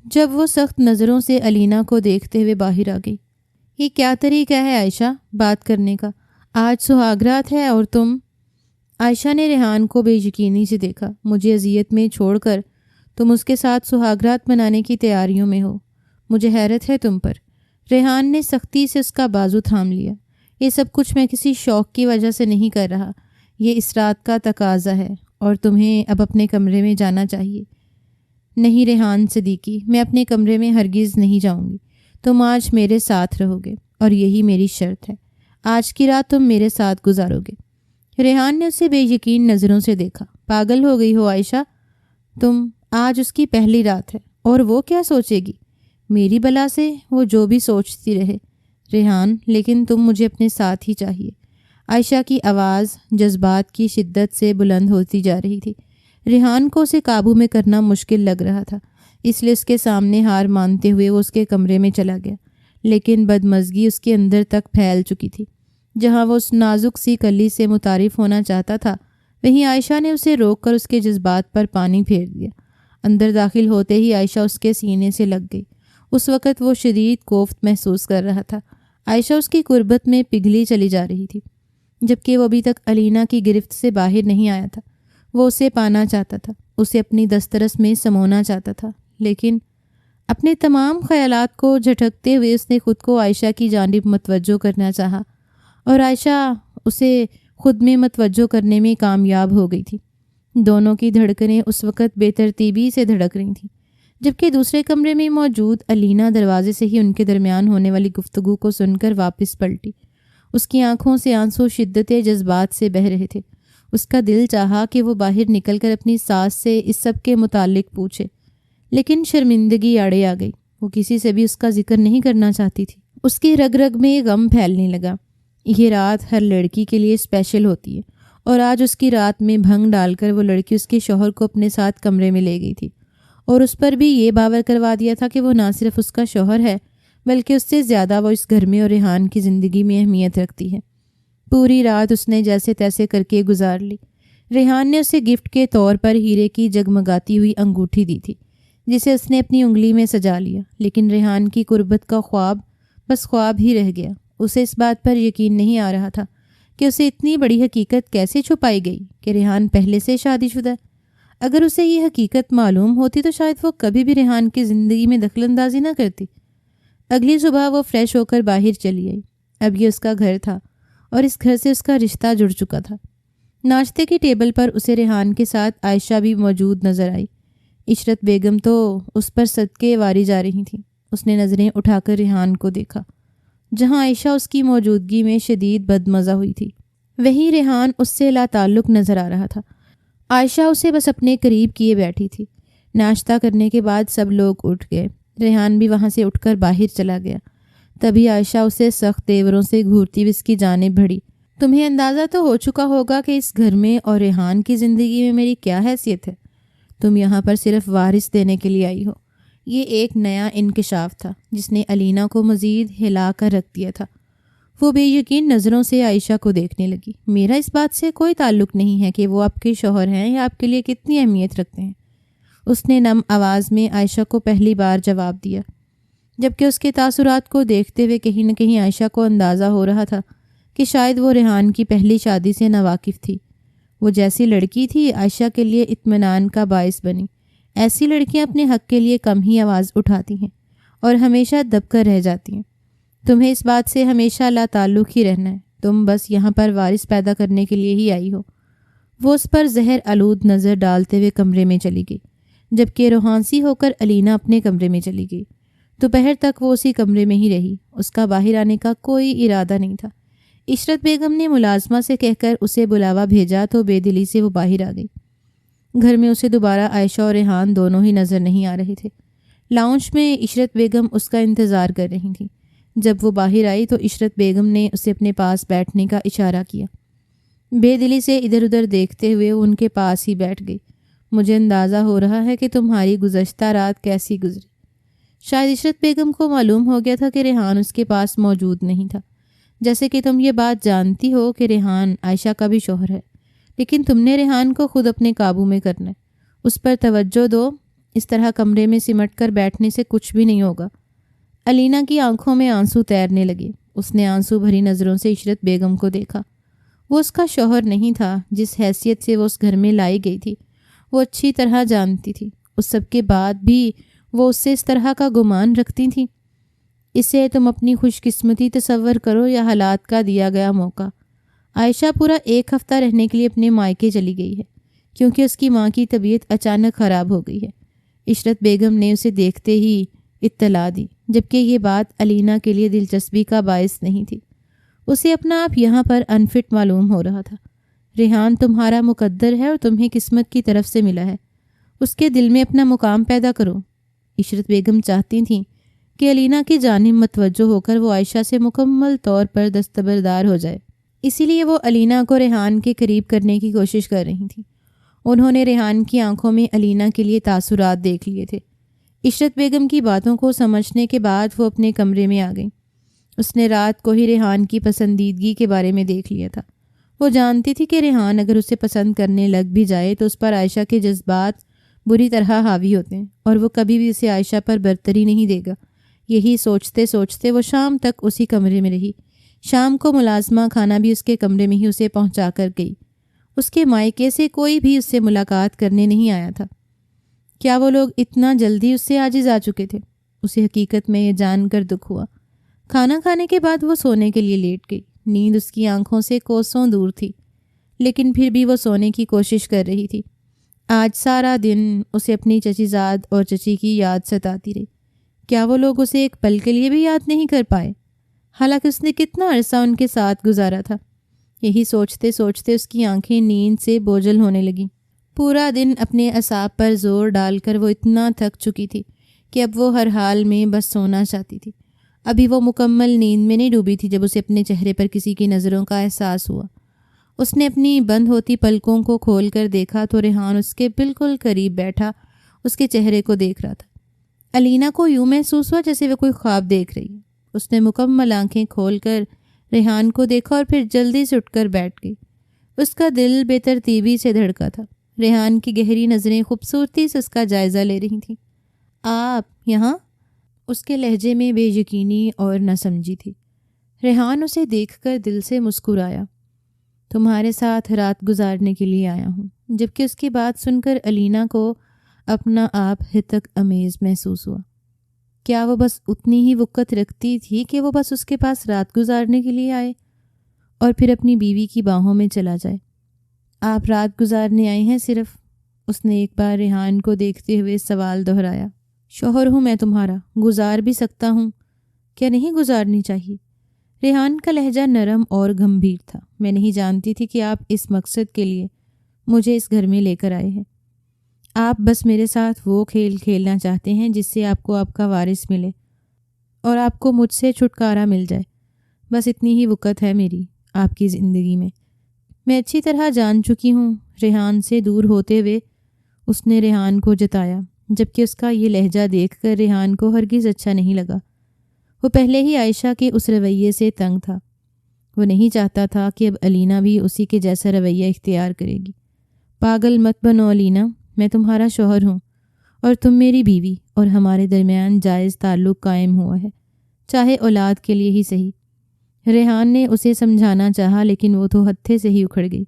جب وہ سخت نظروں سے علینا کو دیکھتے ہوئے باہر آ گئی۔ یہ کیا طریقہ ہے عائشہ بات کرنے کا؟ آج سہاگرات ہے اور تم… عائشہ نے ریحان کو بے یقینی سے دیکھا۔ مجھے اذیت میں چھوڑ کر تم اس کے ساتھ سہاگرات منانے کی تیاریوں میں ہو۔ مجھے حیرت ہے تم پر۔ ریحان نے سختی سے اس کا بازو تھام لیا۔ یہ سب کچھ میں کسی شوق کی وجہ سے نہیں کر رہا، یہ اس رات کا تقاضا ہے اور تمہیں اب اپنے کمرے میں جانا چاہیے۔ نہیں ریحان صدیقی، میں اپنے کمرے میں ہرگز نہیں جاؤں گی۔ تم آج میرے ساتھ رہو گے اور یہی میری شرط ہے۔ آج کی رات تم میرے ساتھ گزارو گے۔ ریحان نے اسے بے یقین نظروں سے دیکھا۔ پاگل ہو گئی ہو عائشہ تم؟ آج اس کی پہلی رات ہے اور وہ کیا سوچے گی؟ میری بلا سے وہ جو بھی سوچتی رہے ریحان، لیکن تم مجھے اپنے ساتھ ہی چاہیے۔ عائشہ کی آواز جذبات کی شدت سے بلند ہوتی جا رہی تھی۔ ریحان کو اسے قابو میں کرنا مشکل لگ رہا تھا، اس لیے اس کے سامنے ہار مانتے ہوئے وہ اس کے کمرے میں چلا گیا۔ لیکن بدمزگی اس کے اندر تک پھیل چکی تھی۔ جہاں وہ اس نازک سی کلی سے متعارف ہونا چاہتا تھا، وہیں عائشہ نے اسے روک کر اس کے جذبات پر پانی پھیر دیا۔ اندر داخل ہوتے ہی عائشہ اس کے سینے سے لگ گئی۔ اس وقت وہ شدید کوفت محسوس کر رہا تھا۔ عائشہ اس کی قربت میں پگھلی چلی جا رہی تھی، جبکہ وہ ابھی تک علینا کی گرفت سے باہر نہیں آیا تھا۔ وہ اسے پانا چاہتا تھا، اسے اپنی دسترس میں سمونا چاہتا تھا، لیکن اپنے تمام خیالات کو جھٹکتے ہوئے اس نے خود کو عائشہ کی جانب متوجہ کرنا چاہا، اور عائشہ اسے خود میں متوجہ کرنے میں کامیاب ہو گئی تھی۔ دونوں کی دھڑکنیں اس وقت بے ترتیبی سے دھڑک رہی تھیں، جبکہ دوسرے کمرے میں موجود علینا دروازے سے ہی ان کے درمیان ہونے والی گفتگو کو سن کر واپس پلٹی۔ اس کی آنکھوں سے آنسو شدت جذبات سے بہہ رہے تھے۔ اس کا دل چاہا کہ وہ باہر نکل کر اپنی ساس سے اس سب کے متعلق پوچھے، لیکن شرمندگی آڑے آ گئی۔ وہ کسی سے بھی اس کا ذکر نہیں کرنا چاہتی تھی۔ اس کی رگ رگ میں غم پھیلنے لگا۔ یہ رات ہر لڑکی کے لیے اسپیشل ہوتی ہے، اور آج اس کی رات میں بھنگ ڈال کر وہ لڑکی اس کے شوہر کو اپنے ساتھ کمرے میں لے گئی تھی، اور اس پر بھی یہ باور کروا دیا تھا کہ وہ نہ صرف اس کا شوہر ہے بلکہ اس سے زیادہ وہ اس گھر میں اور ریحان کی زندگی میں اہمیت رکھتی ہے۔ پوری رات اس نے جیسے تیسے کر کے گزار لی۔ ریحان نے اسے گفٹ کے طور پر ہیرے کی جگمگاتی ہوئی انگوٹھی دی تھی، جسے اس نے اپنی انگلی میں سجا لیا، لیکن ریحان کی قربت کا خواب بس خواب ہی رہ گیا۔ اسے اس بات پر یقین نہیں آ رہا تھا کہ اسے اتنی بڑی حقیقت کیسے چھپائی گئی کہ ریحان پہلے سے شادی شدہ ہے۔ اگر اسے یہ حقیقت معلوم ہوتی تو شاید وہ کبھی بھی ریحان کی زندگی میں دخل اندازی نہ کرتی۔ اگلی صبح وہ فریش ہو کر باہر چلی آئی۔ اب یہ اس کا گھر تھا، اور اس گھر سے اس کا رشتہ جڑ چکا تھا۔ ناشتے کی ٹیبل پر اسے ریحان کے ساتھ عائشہ بھی موجود نظر آئی۔ عشرت بیگم تو اس پر صدقے واری جا رہی تھیں۔ اس نے نظریں اٹھا کر ریحان کو دیکھا، جہاں عائشہ اس کی موجودگی میں شدید بدمزہ ہوئی تھی، وہیں ریحان اس سے لا تعلق نظر آ رہا تھا۔ عائشہ اسے بس اپنے قریب کیے بیٹھی تھی۔ ناشتہ کرنے کے بعد سب لوگ اٹھ گئے۔ ریحان بھی وہاں سے اٹھ کر باہر چلا گیا۔ تبھی عائشہ اسے سخت تیوروں سے گھورتی ہوئی اس کی جانب بڑھی۔ تمہیں اندازہ تو ہو چکا ہوگا کہ اس گھر میں اور ریحان کی زندگی میں میری کیا حیثیت ہے۔ تم یہاں پر صرف وارث دینے کے لیے آئی ہو۔ یہ ایک نیا انکشاف تھا جس نے علینا کو مزید ہلا کر رکھ دیا تھا۔ وہ بے یقین نظروں سے عائشہ کو دیکھنے لگی۔ میرا اس بات سے کوئی تعلق نہیں ہے کہ وہ آپ کے شوہر ہیں یا آپ کے لیے کتنی اہمیت رکھتے ہیں، اس نے نم آواز میں عائشہ کو پہلی بار جواب دیا، جبکہ اس کے تاثرات کو دیکھتے ہوئے کہیں نہ کہیں عائشہ کو اندازہ ہو رہا تھا کہ شاید وہ ریحان کی پہلی شادی سے ناواقف تھی۔ وہ جیسی لڑکی تھی عائشہ کے لیے اطمینان کا باعث بنی۔ ایسی لڑکیاں اپنے حق کے لیے کم ہی آواز اٹھاتی ہیں اور ہمیشہ دب کر رہ جاتی ہیں۔ تمہیں اس بات سے ہمیشہ لا تعلق ہی رہنا ہے۔ تم بس یہاں پر وارث پیدا کرنے کے لیے ہی آئی ہو۔ وہ اس پر زہر آلود نظر ڈالتے ہوئے کمرے میں چلی گئی، جبکہ روحانسی ہو کر علینا اپنے کمرے میں چلی گئی۔ دوپہر تک وہ اسی کمرے میں ہی رہی۔ اس کا باہر آنے کا کوئی ارادہ نہیں تھا۔ عشرت بیگم نے ملازمہ سے کہہ کر اسے بلاوا بھیجا تو بے دلی سے وہ باہر آ گئی۔ گھر میں اسے دوبارہ عائشہ اور ریحان دونوں ہی نظر نہیں آ رہے تھے۔ لاؤنج میں عشرت بیگم اس کا انتظار کر رہی تھیں۔ جب وہ باہر آئی تو عشرت بیگم نے اسے اپنے پاس بیٹھنے کا اشارہ کیا۔ بے دلی سے ادھر ادھر دیکھتے ہوئے وہ ان کے پاس ہی بیٹھ گئی۔ مجھے اندازہ ہو رہا ہے کہ تمہاری گزشتہ رات کیسی گزری۔ شاید عشرت بیگم کو معلوم ہو گیا تھا کہ ریحان اس کے پاس موجود نہیں تھا۔ جیسے کہ تم یہ بات جانتی ہو کہ ریحان عائشہ کا بھی شوہر ہے، لیکن تم نے ریحان کو خود اپنے قابو میں کرنا ہے۔ اس پر توجہ دو۔ اس طرح کمرے میں سمٹ کر بیٹھنے سے کچھ بھی نہیں ہوگا۔ علینا کی آنکھوں میں آنسو تیرنے لگے۔ اس نے آنسو بھری نظروں سے عشرت بیگم کو دیکھا۔ وہ اس کا شوہر نہیں تھا جس حیثیت سے وہ اس گھر میں لائی گئی تھی۔ وہ اچھی طرح جانتی تھی۔ اس سب کے بعد بھی وہ اس سے اس طرح کا گمان رکھتی تھیں۔ اسے تم اپنی خوش قسمتی تصور کرو یا حالات کا دیا گیا موقع۔ عائشہ پورا 1 ہفتہ رہنے کے لیے اپنے مائکے چلی گئی ہے کیونکہ اس کی ماں کی طبیعت اچانک خراب ہو گئی ہے۔ عشرت بیگم نے اسے دیکھتے ہی اطلاع دی، جبکہ یہ بات علینا کے لیے دلچسپی کا باعث نہیں تھی۔ اسے اپنا آپ یہاں پر انفٹ معلوم ہو رہا تھا۔ ریحان تمہارا مقدر ہے اور تمہیں قسمت کی طرف سے ملا ہے۔ اس کے دل میں اپنا مقام پیدا کرو۔ عشرت بیگم چاہتی تھیں کہ علینا کی جانب متوجہ ہو کر وہ عائشہ سے مکمل طور پر دستبردار ہو جائے، اسی لیے وہ علینا کو ریحان کے قریب کرنے کی کوشش کر رہی تھیں۔ انہوں نے ریحان کی آنکھوں میں علینا کے لیے تاثرات دیکھ لیے تھے۔ عشرت بیگم کی باتوں کو سمجھنے کے بعد وہ اپنے کمرے میں آ گئی۔ اس نے رات کو ہی ریحان کی پسندیدگی کے بارے میں دیکھ لیا تھا۔ وہ جانتی تھی کہ ریحان اگر اسے پسند کرنے لگ بھی جائے تو اس پر عائشہ کے جذبات بری طرح حاوی ہوتے ہیں اور وہ کبھی بھی اسے عائشہ پر برتری نہیں دے گا۔ یہی سوچتے سوچتے وہ شام تک اسی کمرے میں رہی۔ شام کو ملازمہ کھانا بھی اس کے کمرے میں ہی اسے پہنچا کر گئی۔ اس کے مائکے سے کوئی بھی اس سے ملاقات کرنے نہیں آیا تھا۔ کیا وہ لوگ اتنا جلدی اس سے عاجز آ چکے تھے؟ اسے حقیقت میں یہ جان کر دکھ ہوا۔ کھانا کھانے کے بعد وہ سونے کے لیے لیٹ گئی۔ نیند اس کی آنکھوں سے کوسوں دور تھی، لیکن پھر بھی وہ سونے کی کوشش کر رہی تھی۔ آج سارا دن اسے اپنی چچی زاد اور چچی کی یاد ستاتی رہی۔ کیا وہ لوگ اسے ایک پل کے لیے بھی یاد نہیں کر پائے؟ حالانکہ اس نے کتنا عرصہ ان کے ساتھ گزارا تھا۔ یہی سوچتے سوچتے اس کی آنکھیں نیند سے بوجھل ہونے لگیں۔ پورا دن اپنے اعصاب پر زور ڈال کر وہ اتنا تھک چکی تھی کہ اب وہ ہر حال میں بس سونا چاہتی تھی۔ ابھی وہ مکمل نیند میں نہیں ڈوبی تھی جب اسے اپنے چہرے پر کسی کی نظروں کا احساس ہوا۔ اس نے اپنی بند ہوتی پلکوں کو کھول کر دیکھا تو ریحان اس کے بالکل قریب بیٹھا اس کے چہرے کو دیکھ رہا تھا۔ علینا کو یوں محسوس ہوا جیسے وہ کوئی خواب دیکھ رہی ہے۔ اس نے مکمل آنکھیں کھول کر ریحان کو دیکھا اور پھر جلدی سے اٹھ کر بیٹھ گئی۔ اس کا دل بے ترتیبی سے دھڑکا تھا۔ ریحان کی گہری نظریں خوبصورتی سے اس کا جائزہ لے رہی تھیں۔ آپ یہاں؟ اس کے لہجے میں بے یقینی اور نہ سمجھی تھی۔ ریحان اسے دیکھ کر دل سے مسکرایا۔ تمہارے ساتھ رات گزارنے کے لیے آیا ہوں۔ جبکہ اس کی بات سن کر علینا کو اپنا آپ ہتک امیز محسوس ہوا۔ کیا وہ بس اتنی ہی وقت رکھتی تھی کہ وہ بس اس کے پاس رات گزارنے کے لیے آئے اور پھر اپنی بیوی کی باہوں میں چلا جائے؟ آپ رات گزارنے آئے ہیں صرف؟ اس نے ایک بار ریحان کو دیکھتے ہوئے سوال دہرایا۔ شوہر ہوں میں تمہارا، گزار بھی سکتا ہوں، کیا نہیں گزارنی چاہیے؟ ریحان کا لہجہ نرم اور گمبھیر تھا۔ میں نہیں جانتی تھی کہ آپ اس مقصد کے لیے مجھے اس گھر میں لے کر آئے ہیں۔ آپ بس میرے ساتھ وہ کھیل کھیلنا چاہتے ہیں جس سے آپ کو آپ کا وارث ملے اور آپ کو مجھ سے چھٹکارا مل جائے۔ بس اتنی ہی وقت ہے میری آپ کی زندگی میں۔ میں اچھی طرح جان چکی ہوں۔ ریحان سے دور ہوتے ہوئے اس نے ریحان کو جتایا، جبکہ اس کا یہ لہجہ دیکھ کر ریحان کو ہرگز اچھا نہیں لگا۔ وہ پہلے ہی عائشہ کے اس رویے سے تنگ تھا۔ وہ نہیں چاہتا تھا کہ اب علینا بھی اسی کے جیسا رویہ اختیار کرے گی۔ پاگل مت بنو علینا، میں تمہارا شوہر ہوں اور تم میری بیوی، اور ہمارے درمیان جائز تعلق قائم ہوا ہے، چاہے اولاد کے لیے ہی صحیح۔ ریحان نے اسے سمجھانا چاہا لیکن وہ تو ہتھے سے ہی اکھڑ گئی۔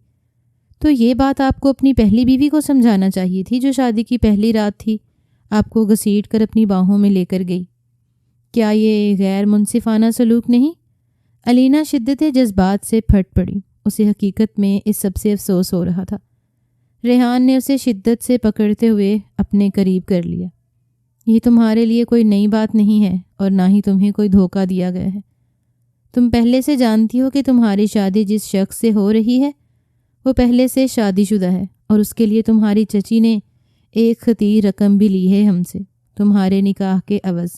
تو یہ بات آپ کو اپنی پہلی بیوی کو سمجھانا چاہیے تھی جو شادی کی پہلی رات تھی آپ کو گھسیٹ کر اپنی باہوں میں لے کر گئی۔ کیا یہ غیر منصفانہ سلوک نہیں؟ علینا شدت جذبات سے پھٹ پڑی۔ اسے حقیقت میں اس سب سے افسوس ہو رہا تھا۔ ریحان نے اسے شدت سے پکڑتے ہوئے اپنے قریب کر لیا۔ یہ تمہارے لیے کوئی نئی بات نہیں ہے اور نہ ہی تمہیں کوئی دھوکہ دیا گیا ہے۔ تم پہلے سے جانتی ہو کہ تمہاری شادی جس شخص سے ہو رہی ہے وہ پہلے سے شادی شدہ ہے، اور اس کے لیے تمہاری چچی نے ایک خطیر رقم بھی لی ہے ہم سے تمہارے نکاح کے عوض۔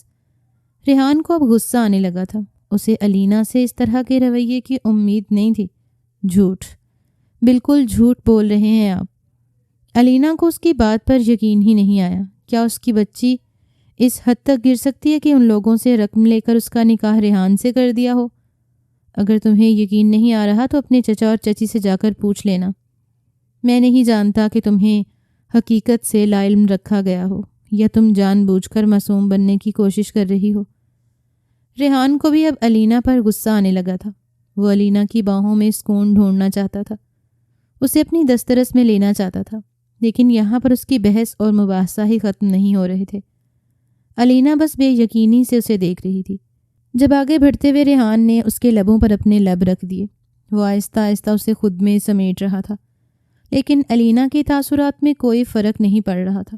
ریحان کو اب غصہ آنے لگا تھا۔ اسے علینا سے اس طرح کے رویے کی امید نہیں تھی۔ جھوٹ، بالکل جھوٹ بول رہے ہیں آپ۔ علینا کو اس کی بات پر یقین ہی نہیں آیا۔ کیا اس کی بچی اس حد تک گر سکتی ہے کہ ان لوگوں سے رقم لے کر اس کا نکاح ریحان سے کر دیا ہو؟ اگر تمہیں یقین نہیں آ رہا تو اپنے چچا اور چچی سے جا کر پوچھ لینا۔ میں نہیں جانتا کہ تمہیں حقیقت سے لا علم رکھا گیا ہو یا تم جان بوجھ کر معصوم بننے کی کوشش کر رہی ہو۔ ریحان کو بھی اب علینا پر غصہ آنے لگا تھا۔ وہ علینا کی باہوں میں سکون ڈھونڈنا چاہتا تھا، اسے اپنی دسترس میں لینا چاہتا تھا، لیکن یہاں پر اس کی بحث اور مباحثہ ہی ختم نہیں ہو رہے تھے۔ علینا بس بے یقینی سے اسے دیکھ رہی تھی۔ جب آگے بڑھتے ہوئے ریحان نے اس کے لبوں پر اپنے لب رکھ دیے، وہ آہستہ آہستہ اسے خود میں سمیٹ رہا تھا، لیکن علینا کے تاثرات میں کوئی فرق نہیں پڑ رہا تھا۔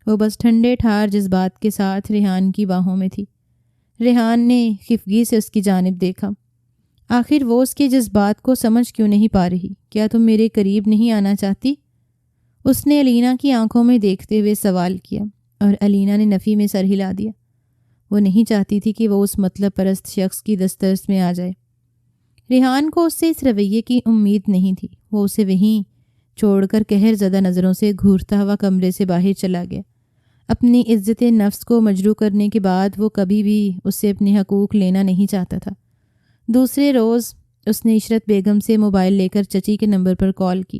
وہ بس ٹھنڈے ٹھار جذبات کے ساتھ ریحان کی باہوں میں تھی۔ ریحان نے خفگی سے اس کی جانب دیکھا۔ آخر وہ اس کے جذبات کو سمجھ کیوں نہیں پا رہی؟ کیا تم میرے قریب نہیں آنا چاہتی؟ اس نے علینا کی آنکھوں میں دیکھتے ہوئے سوال کیا، اور علینا نے نفی میں سر ہلا دیا۔ وہ نہیں چاہتی تھی کہ وہ اس مطلب پرست شخص کی دسترس میں آ جائے۔ ریحان کو اس سے اس رویے کی امید نہیں تھی۔ وہ اسے وہیں چھوڑ کر قہر زدہ نظروں سے گھورتا ہوا کمرے سے باہر چلا گیا۔ اپنی عزت نفس کو مجروح کرنے کے بعد وہ کبھی بھی اس سے اپنے حقوق لینا نہیں چاہتا تھا۔ دوسرے روز اس نے عشرت بیگم سے موبائل لے کر چچی کے نمبر پر کال کی۔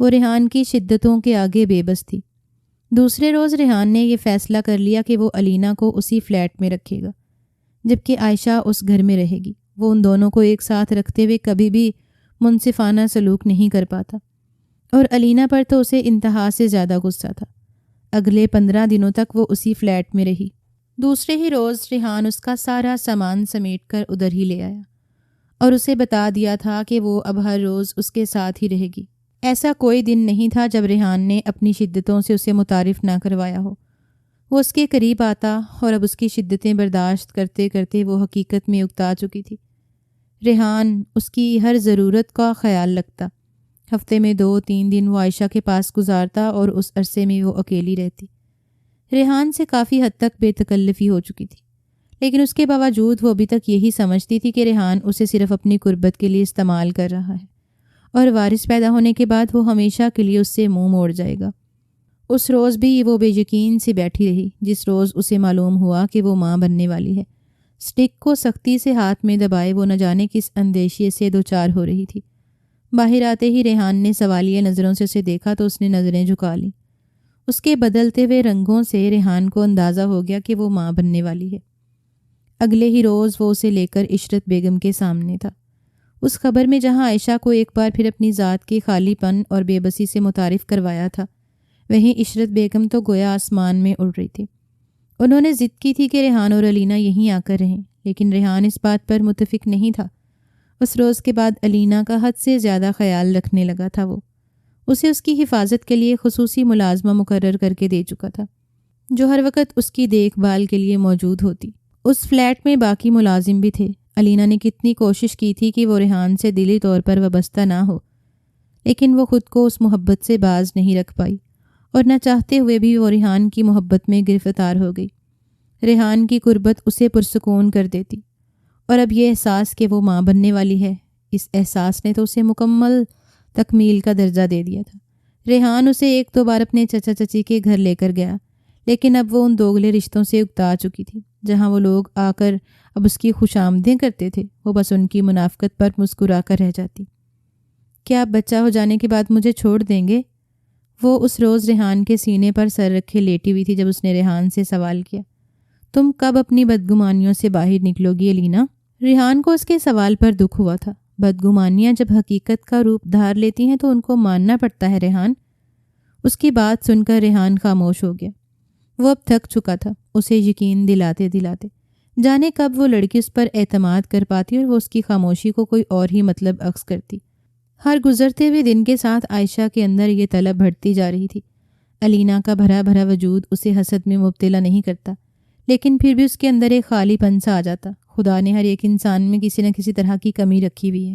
وہ ریحان کی شدتوں کے آگے بے بس تھی۔ دوسرے روز ریحان نے یہ فیصلہ کر لیا کہ وہ علینا کو اسی فلیٹ میں رکھے گا جبکہ عائشہ اس گھر میں رہے گی۔ وہ ان دونوں کو ایک ساتھ رکھتے ہوئے کبھی بھی منصفانہ سلوک نہیں کر پاتا اور علینا پر تو اسے انتہا سے زیادہ غصہ تھا۔ اگلے 15 دنوں تک وہ اسی فلیٹ میں رہی۔ دوسرے ہی روز ریحان اس کا سارا سامان سمیٹ کر ادھر ہی لے آیا اور اسے بتا دیا تھا کہ وہ اب ہر روز اس کے ساتھ ہی رہے گی۔ ایسا کوئی دن نہیں تھا جب ریحان نے اپنی شدتوں سے اسے متعارف نہ کروایا ہو۔ وہ اس کے قریب آتا اور اب اس کی شدتیں برداشت کرتے کرتے وہ حقیقت میں اکتا چکی تھی۔ ریحان اس کی ہر ضرورت کا خیال رکھتا۔ ہفتے میں 2-3 دن وہ عائشہ کے پاس گزارتا اور اس عرصے میں وہ اکیلی رہتی۔ ریحان سے کافی حد تک بے تکلفی ہو چکی تھی، لیکن اس کے باوجود وہ ابھی تک یہی سمجھتی تھی کہ ریحان اسے صرف اپنی قربت کے لیے استعمال کر رہا ہے اور وارث پیدا ہونے کے بعد وہ ہمیشہ کے لیے اس سے منہ موڑ جائے گا۔ اس روز بھی وہ بے یقین سی بیٹھی رہی جس روز اسے معلوم ہوا کہ وہ ماں بننے والی ہے۔ سٹک کو سختی سے ہاتھ میں دبائے وہ نہ جانے کس اندیشے سے دوچار ہو رہی تھی۔ باہر آتے ہی ریحان نے سوالیہ نظروں سے اسے دیکھا تو اس نے نظریں جھکا لیں۔ اس کے بدلتے ہوئے رنگوں سے ریحان کو اندازہ ہو گیا کہ وہ ماں بننے والی ہے۔ اگلے ہی روز وہ اسے لے کر عشرت بیگم کے سامنے تھا۔ اس خبر میں جہاں عائشہ کو ایک بار پھر اپنی ذات کے خالی پن اور بے بسی سے متعارف کروایا تھا، وہیں عشرت بیگم تو گویا آسمان میں اڑ رہی تھی۔ انہوں نے ضد کی تھی کہ ریحان اور علینا یہیں آ کر رہیں، لیکن ریحان اس بات پر متفق نہیں تھا۔ اس روز کے بعد علینا کا حد سے زیادہ خیال رکھنے لگا تھا۔ وہ اسے اس کی حفاظت کے لیے خصوصی ملازمہ مقرر کر کے دے چکا تھا جو ہر وقت اس کی دیکھ بھال کے لیے موجود ہوتی۔ اس فلیٹ میں باقی ملازم بھی تھے۔ علینا نے کتنی کوشش کی تھی کہ وہ ریحان سے دلی طور پر وابستہ نہ ہو، لیکن وہ خود کو اس محبت سے باز نہیں رکھ پائی اور نہ چاہتے ہوئے بھی وہ ریحان کی محبت میں گرفتار ہو گئی۔ ریحان کی قربت اسے پرسکون کر دیتی اور اب یہ احساس کہ وہ ماں بننے والی ہے، اس احساس نے تو اسے مکمل تکمیل کا درجہ دے دیا تھا۔ ریحان اسے 1-2 بار اپنے چچا چچی کے گھر لے کر گیا، لیکن اب وہ ان دوگلے رشتوں سے اکتا چکی تھی جہاں وہ لوگ آ کر اب اس کی خوش آمدیں کرتے تھے۔ وہ بس ان کی منافقت پر مسکرا کر رہ جاتی۔ کیا آپ بچہ ہو جانے کے بعد مجھے چھوڑ دیں گے؟ وہ اس روز ریحان کے سینے پر سر رکھے لیٹی ہوئی تھی جب اس نے ریحان سے سوال کیا، تم کب اپنی بدگمانیوں سے باہر نکلو گی علینا؟ ریحان کو اس کے سوال پر دکھ ہوا تھا۔ بدگمانیاں جب حقیقت کا روپ دھار لیتی ہیں تو ان کو ماننا پڑتا ہے ریحان۔ اس کی بات سن کر ریحان خاموش ہو گیا۔ وہ اب تھک چکا تھا، اسے یقین دلاتے دلاتے۔ جانے کب وہ لڑکی اس پر اعتماد کر پاتی اور وہ اس کی خاموشی کو کوئی اور ہی مطلب عکس کرتی۔ ہر گزرتے ہوئے دن کے ساتھ عائشہ کے اندر یہ طلب بڑھتی جا رہی تھی۔ علینا کا بھرا بھرا وجود اسے حسد میں مبتلا نہیں کرتا، لیکن پھر بھی اس کے اندر ایک خالی پن سا آ جاتا۔ خدا نے ہر ایک انسان میں کسی نہ کسی طرح کی کمی رکھی ہوئی ہے۔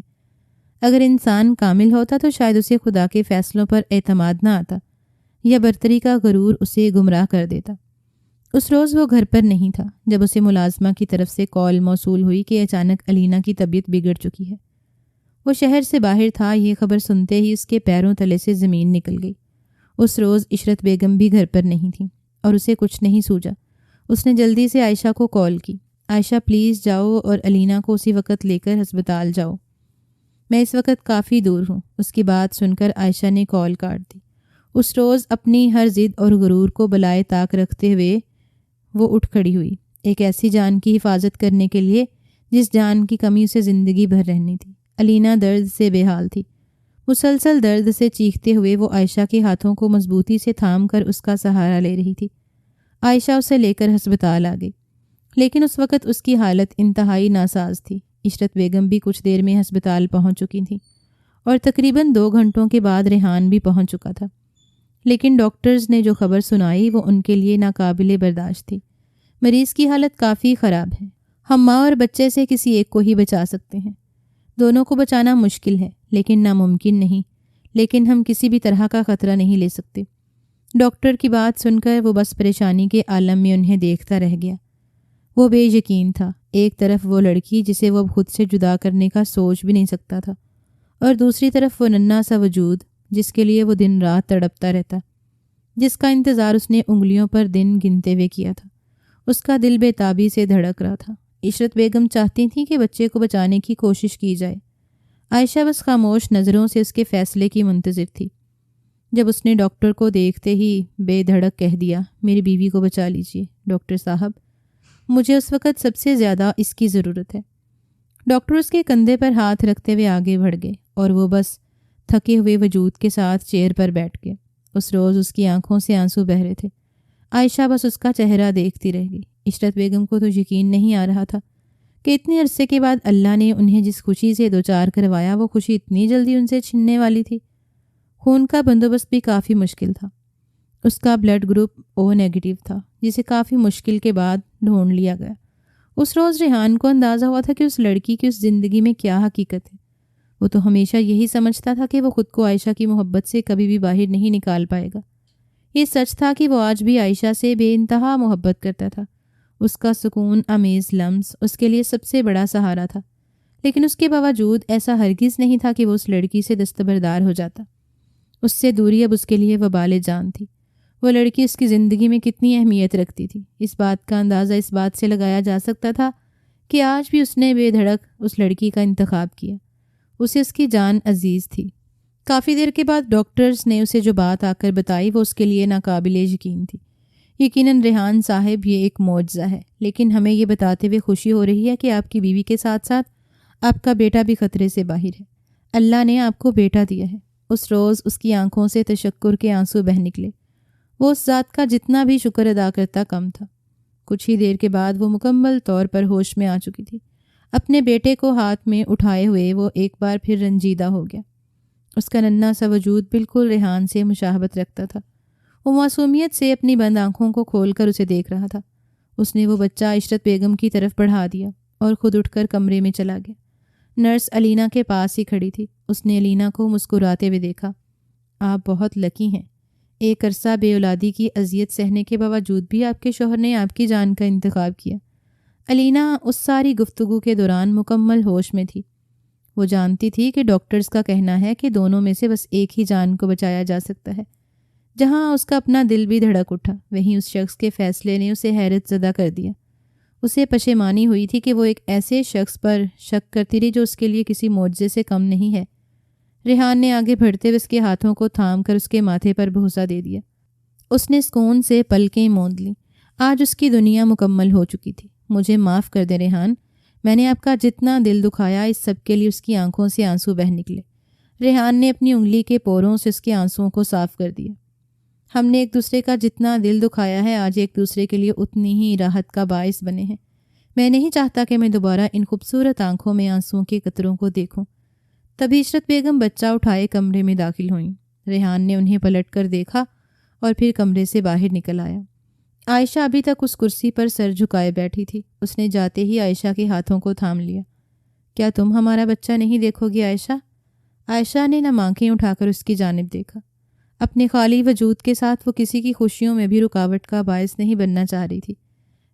اگر انسان کامل ہوتا تو شاید اسے خدا کے فیصلوں پر اعتماد نہ آتا یا برتری کا غرور اسے گمراہ کر دیتا۔ اس روز وہ گھر پر نہیں تھا جب اسے ملازمہ کی طرف سے کال موصول ہوئی کہ اچانک علینا کی طبیعت بگڑ چکی ہے۔ وہ شہر سے باہر تھا، یہ خبر سنتے ہی اس کے پیروں تلے سے زمین نکل گئی۔ اس روز عشرت بیگم بھی گھر پر نہیں تھی اور اسے کچھ نہیں سوجا۔ اس نے جلدی سے عائشہ کو کال کی، عائشہ پلیز جاؤ اور علینا کو اسی وقت لے کر ہسپتال جاؤ، میں اس وقت کافی دور ہوں۔ اس کی بات سن کر عائشہ نے کال کاٹ دی۔ اس روز اپنی ہر ضد اور غرور کو بلائے طاق رکھتے ہوئے وہ اٹھ کھڑی ہوئی، ایک ایسی جان کی حفاظت کرنے کے لیے جس جان کی کمی اسے زندگی بھر رہنی تھی۔ علینا درد سے بے حال تھی۔ مسلسل درد سے چیختے ہوئے وہ عائشہ کے ہاتھوں کو مضبوطی سے تھام کر اس کا سہارا لے رہی تھی۔ عائشہ اسے لے کر ہسپتال آ گئی، لیکن اس وقت اس کی حالت انتہائی ناساز تھی۔ عشرت بیگم بھی کچھ دیر میں ہسپتال پہنچ چکی تھیں اور تقریباً 2 گھنٹوں کے بعد ریحان بھی پہنچ چکا تھا، لیکن ڈاکٹرز نے جو خبر سنائی وہ ان کے لیے ناقابل برداشت تھی۔ مریض کی حالت کافی خراب ہے، ہم ماں اور بچے سے کسی ایک کو ہی بچا سکتے ہیں، دونوں کو بچانا مشکل ہے لیکن ناممکن نہیں، لیکن ہم کسی بھی طرح کا خطرہ نہیں لے سکتے۔ ڈاکٹر کی بات سن کر وہ بس پریشانی کے عالم میں انہیں دیکھتا رہ گیا۔ وہ بے یقین تھا، ایک طرف وہ لڑکی جسے وہ اب خود سے جدا کرنے کا سوچ بھی نہیں سکتا تھا، اور دوسری طرف وہ ننھا سا وجود جس کے لیے وہ دن رات تڑپتا رہتا، جس کا انتظار اس نے انگلیوں پر دن گنتے ہوئے کیا تھا۔ اس کا دل بے تابی سے دھڑک رہا تھا۔ عشرت بیگم چاہتی تھیں کہ بچے کو بچانے کی کوشش کی جائے۔ عائشہ بس خاموش نظروں سے اس کے فیصلے کی منتظر تھی۔ جب اس نے ڈاکٹر کو دیکھتے ہی بے دھڑک کہہ دیا، میری بیوی کو بچا لیجیے ڈاکٹر صاحب، مجھے اس وقت سب سے زیادہ اس کی ضرورت ہے۔ ڈاکٹر اس کے کندھے پر ہاتھ رکھتے ہوئے آگے بڑھ گئے اور وہ بس تھکے ہوئے وجود کے ساتھ چیئر پر بیٹھ گئے۔ اس روز اس کی آنکھوں سے آنسو بہہ رہے تھے۔ عائشہ بس اس کا چہرہ دیکھتی رہ گئی۔ عشرت بیگم کو تو یقین نہیں آ رہا تھا کہ اتنے عرصے کے بعد اللہ نے انہیں جس خوشی سے دوچار کروایا وہ خوشی اتنی جلدی ان سے چھننے والی تھی۔ خون کا بندوبست بھی کافی مشکل تھا۔ اس کا بلڈ گروپ او نیگیٹو تھا، جسے کافی مشکل کے بعد ڈھونڈ لیا گیا۔ اس روز ریحان کو اندازہ ہوا تھا کہ اس لڑکی کی اس زندگی میں کیا حقیقت ہے۔ وہ تو ہمیشہ یہی سمجھتا تھا کہ وہ خود کو عائشہ کی محبت سے کبھی بھی باہر نہیں نکال پائے گا۔ یہ سچ تھا کہ وہ آج بھی عائشہ سے بے انتہا محبت کرتا تھا۔ اس کا سکون امیز لمس اس کے لیے سب سے بڑا سہارا تھا، لیکن اس کے باوجود ایسا ہرگز نہیں تھا کہ وہ اس لڑکی سے دستبردار ہو جاتا۔ اس سے دوری اب اس کے لیے وبال جان تھی۔ وہ لڑکی اس کی زندگی میں کتنی اہمیت رکھتی تھی، اس بات کا اندازہ اس بات سے لگایا جا سکتا تھا کہ آج بھی اس نے بے دھڑک اس لڑکی کا انتخاب کیا۔ اسے اس کی جان عزیز تھی۔ کافی دیر کے بعد ڈاکٹرز نے اسے جو بات آ کر بتائی وہ اس کے لیے ناقابل یقین تھی۔ یقیناً ریحان صاحب یہ ایک معجزہ ہے، لیکن ہمیں یہ بتاتے ہوئے خوشی ہو رہی ہے کہ آپ کی بیوی کے ساتھ ساتھ آپ کا بیٹا بھی خطرے سے باہر ہے۔ اللہ نے آپ کو بیٹا دیا ہے۔ اس روز اس کی آنکھوں سے تشکر کے آنسو بہہ نکلے۔ وہ اس ذات کا جتنا بھی شکر ادا کرتا کم تھا۔ کچھ ہی دیر کے بعد وہ مکمل طور پر ہوش میں آ چکی تھی۔ اپنے بیٹے کو ہاتھ میں اٹھائے ہوئے وہ ایک بار پھر رنجیدہ ہو گیا۔ اس کا ننھا سا وجود بالکل ریحان سے مشابہت رکھتا تھا۔ وہ معصومیت سے اپنی بند آنکھوں کو کھول کر اسے دیکھ رہا تھا۔ اس نے وہ بچہ عشرت بیگم کی طرف بڑھا دیا اور خود اٹھ کر کمرے میں چلا گیا۔ نرس علینا کے پاس ہی کھڑی تھی۔ اس نے علینا کو مسکراتے ہوئے دیکھا۔ آپ بہت لکی ہیں۔ ایک عرصہ بے اولادی کی اذیت سہنے کے باوجود بھی آپ کے شوہر نے آپ کی جان کا انتخاب کیا۔ علینا اس ساری گفتگو کے دوران مکمل ہوش میں تھی۔ وہ جانتی تھی کہ ڈاکٹرز کا کہنا ہے کہ دونوں میں سے بس ایک ہی جان کو بچایا جا سکتا ہے۔ جہاں اس کا اپنا دل بھی دھڑک اٹھا، وہیں اس شخص کے فیصلے نے اسے حیرت زدہ کر دیا۔ اسے پشیمانی ہوئی تھی کہ وہ ایک ایسے شخص پر شک کرتی رہی جو اس کے لیے کسی معجزے سے کم نہیں ہے۔ ریحان نے آگے بڑھتے ہوئے اس کے ہاتھوں کو تھام کر اس کے ماتھے پر بوسہ دے دیا۔ اس نے سکون سے پلکیں موند لیں۔ آج اس کی دنیا مکمل ہو چکی تھی۔ مجھے معاف کر دے ریحان، میں نے آپ کا جتنا دل دکھایا، اس سب کے لیے اس کی آنکھوں سے آنسو بہہ نکلے۔ ریحان نے اپنی انگلی کے پوروں سے اس کے آنسوؤں کو صاف کر دیا۔ ہم نے ایک دوسرے کا جتنا دل دکھایا ہے، آج ایک دوسرے کے لیے اتنی ہی راحت کا باعث بنے ہیں۔ میں نہیں چاہتا کہ میں دوبارہ ان خوبصورت آنکھوں میں آنسوؤں کے قطروں کو دیکھوں۔ تبھی عشرت بیگم بچہ اٹھائے کمرے میں داخل ہوئیں۔ ریحان نے انہیں پلٹ کر دیکھا اور پھر کمرے سے باہر نکل آیا۔ عائشہ ابھی تک اس کرسی پر سر جھکائے بیٹھی تھی۔ اس نے جاتے ہی عائشہ کے ہاتھوں کو تھام لیا۔ کیا تم ہمارا بچہ نہیں دیکھو گی عائشہ؟ عائشہ نے نم آنکھیں اٹھا کر اس کی جانب دیکھا۔ اپنے خالی وجود کے ساتھ وہ کسی کی خوشیوں میں بھی رکاوٹ کا باعث نہیں بننا چاہ رہی تھی۔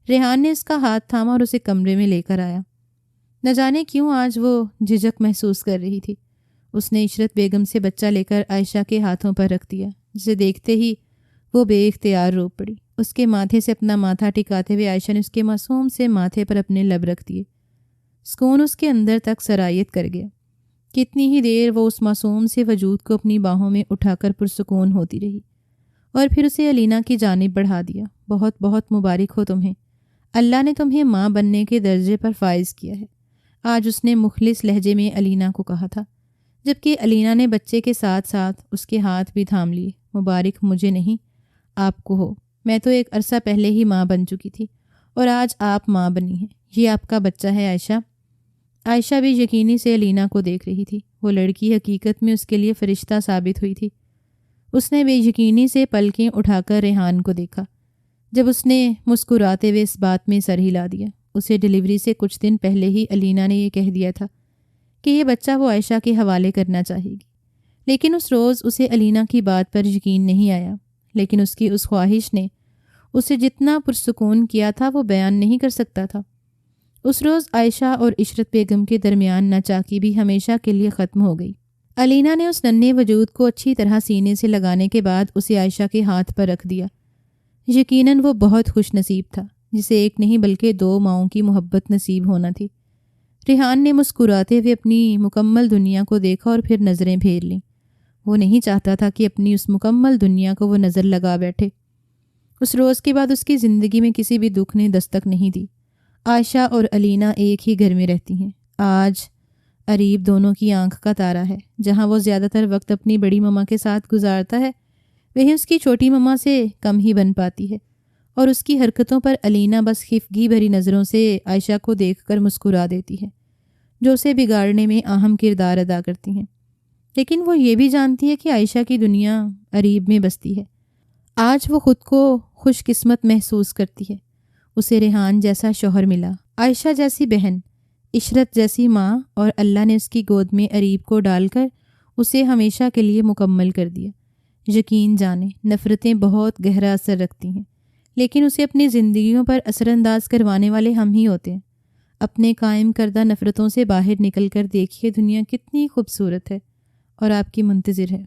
ریحان نے اس کا ہاتھ تھاما اور اسے کمرے میں لے کر آیا۔ نہ جانے کیوں آج وہ جھجک محسوس کر رہی تھی۔ اس نے عشرت بیگم سے بچہ لے کر عائشہ کے ہاتھوں پر رکھ دیا، جسے دیکھتے ہی وہ بے اختیار رو پڑی۔ اس کے ماتھے سے اپنا ماتھا ٹکاتے ہوئے عائشہ نے اس کے معصوم سے ماتھے پر اپنے لب رکھ دیے۔ سکون اس کے اندر تک سرایت کر گیا۔ کتنی ہی دیر وہ اس معصوم سے وجود کو اپنی باہوں میں اٹھا کر پرسکون ہوتی رہی، اور پھر اسے علینا کی جانب بڑھا دیا۔ بہت بہت مبارک ہو تمہیں، اللہ نے تمہیں ماں بننے کے درجے پر فائز کیا ہے، آج اس نے مخلص لہجے میں علینا کو کہا تھا، جبکہ علینا نے بچے کے ساتھ ساتھ اس کے ہاتھ بھی تھام لیے۔ مبارک مجھے نہیں، آپ کو ہو۔ میں تو ایک عرصہ پہلے ہی ماں بن چکی تھی اور آج آپ ماں بنی ہیں۔ یہ آپ کا بچہ ہے عائشہ۔ عائشہ بھی یقینی سے علینا کو دیکھ رہی تھی۔ وہ لڑکی حقیقت میں اس کے لیے فرشتہ ثابت ہوئی تھی۔ اس نے بے یقینی سے پلکیں اٹھا کر ریحان کو دیکھا۔ جب اس نے مسکراتے ہوئے اس بات میں سر ہلا دیا، اسے ڈلیوری سے کچھ دن پہلے ہی علینا نے یہ کہہ دیا تھا کہ یہ بچہ وہ عائشہ کے حوالے کرنا چاہے گی، لیکن اس روز اسے علینا کی بات پر یقین نہیں آیا۔ لیکن اس کی اس خواہش نے اسے جتنا پرسکون کیا تھا وہ بیان نہیں کر سکتا تھا۔ اس روز عائشہ اور عشرت بیگم کے درمیان ناچاکی بھی ہمیشہ کے لیے ختم ہو گئی۔ علینا نے اس ننھے وجود کو اچھی طرح سینے سے لگانے کے بعد اسے عائشہ کے ہاتھ پر رکھ دیا۔ یقیناً وہ بہت خوش نصیب تھا، جسے ایک نہیں بلکہ 2 ماؤں کی محبت نصیب ہونا تھی۔ ریحان نے مسکراتے ہوئے اپنی مکمل دنیا کو دیکھا اور پھر نظریں پھیر لیں۔ وہ نہیں چاہتا تھا کہ اپنی اس مکمل دنیا کو وہ نظر لگا بیٹھے۔ اس روز کے بعد اس کی زندگی میں کسی بھی دکھ نے دستک نہیں دی۔ عائشہ اور علینا ایک ہی گھر میں رہتی ہیں۔ آج اریب دونوں کی آنکھ کا تارا ہے۔ جہاں وہ زیادہ تر وقت اپنی بڑی مما کے ساتھ گزارتا ہے، وہیں اس کی چھوٹی مما سے کم ہی بن پاتی ہے، اور اس کی حرکتوں پر علینا بس خفگی بھری نظروں سے عائشہ کو دیکھ کر مسکرا دیتی ہے، جو اسے بگاڑنے میں اہم کردار ادا کرتی ہیں۔ لیکن وہ یہ بھی جانتی ہے کہ عائشہ کی دنیا اریب میں بستی ہے۔ آج وہ خود کو خوش قسمت محسوس کرتی ہے۔ اسے ریحان جیسا شوہر ملا، عائشہ جیسی بہن، عشرت جیسی ماں، اور اللہ نے اس کی گود میں اریب کو ڈال کر اسے ہمیشہ کے لیے مکمل کر دیا۔ یقین جانے نفرتیں بہت گہرا اثر رکھتی ہیں، لیکن اسے اپنی زندگیوں پر اثر انداز کروانے والے ہم ہی ہوتے ہیں۔ اپنے قائم کردہ نفرتوں سے باہر نکل کر دیکھیے دنیا کتنی خوبصورت ہے اور آپ کی منتظر ہے۔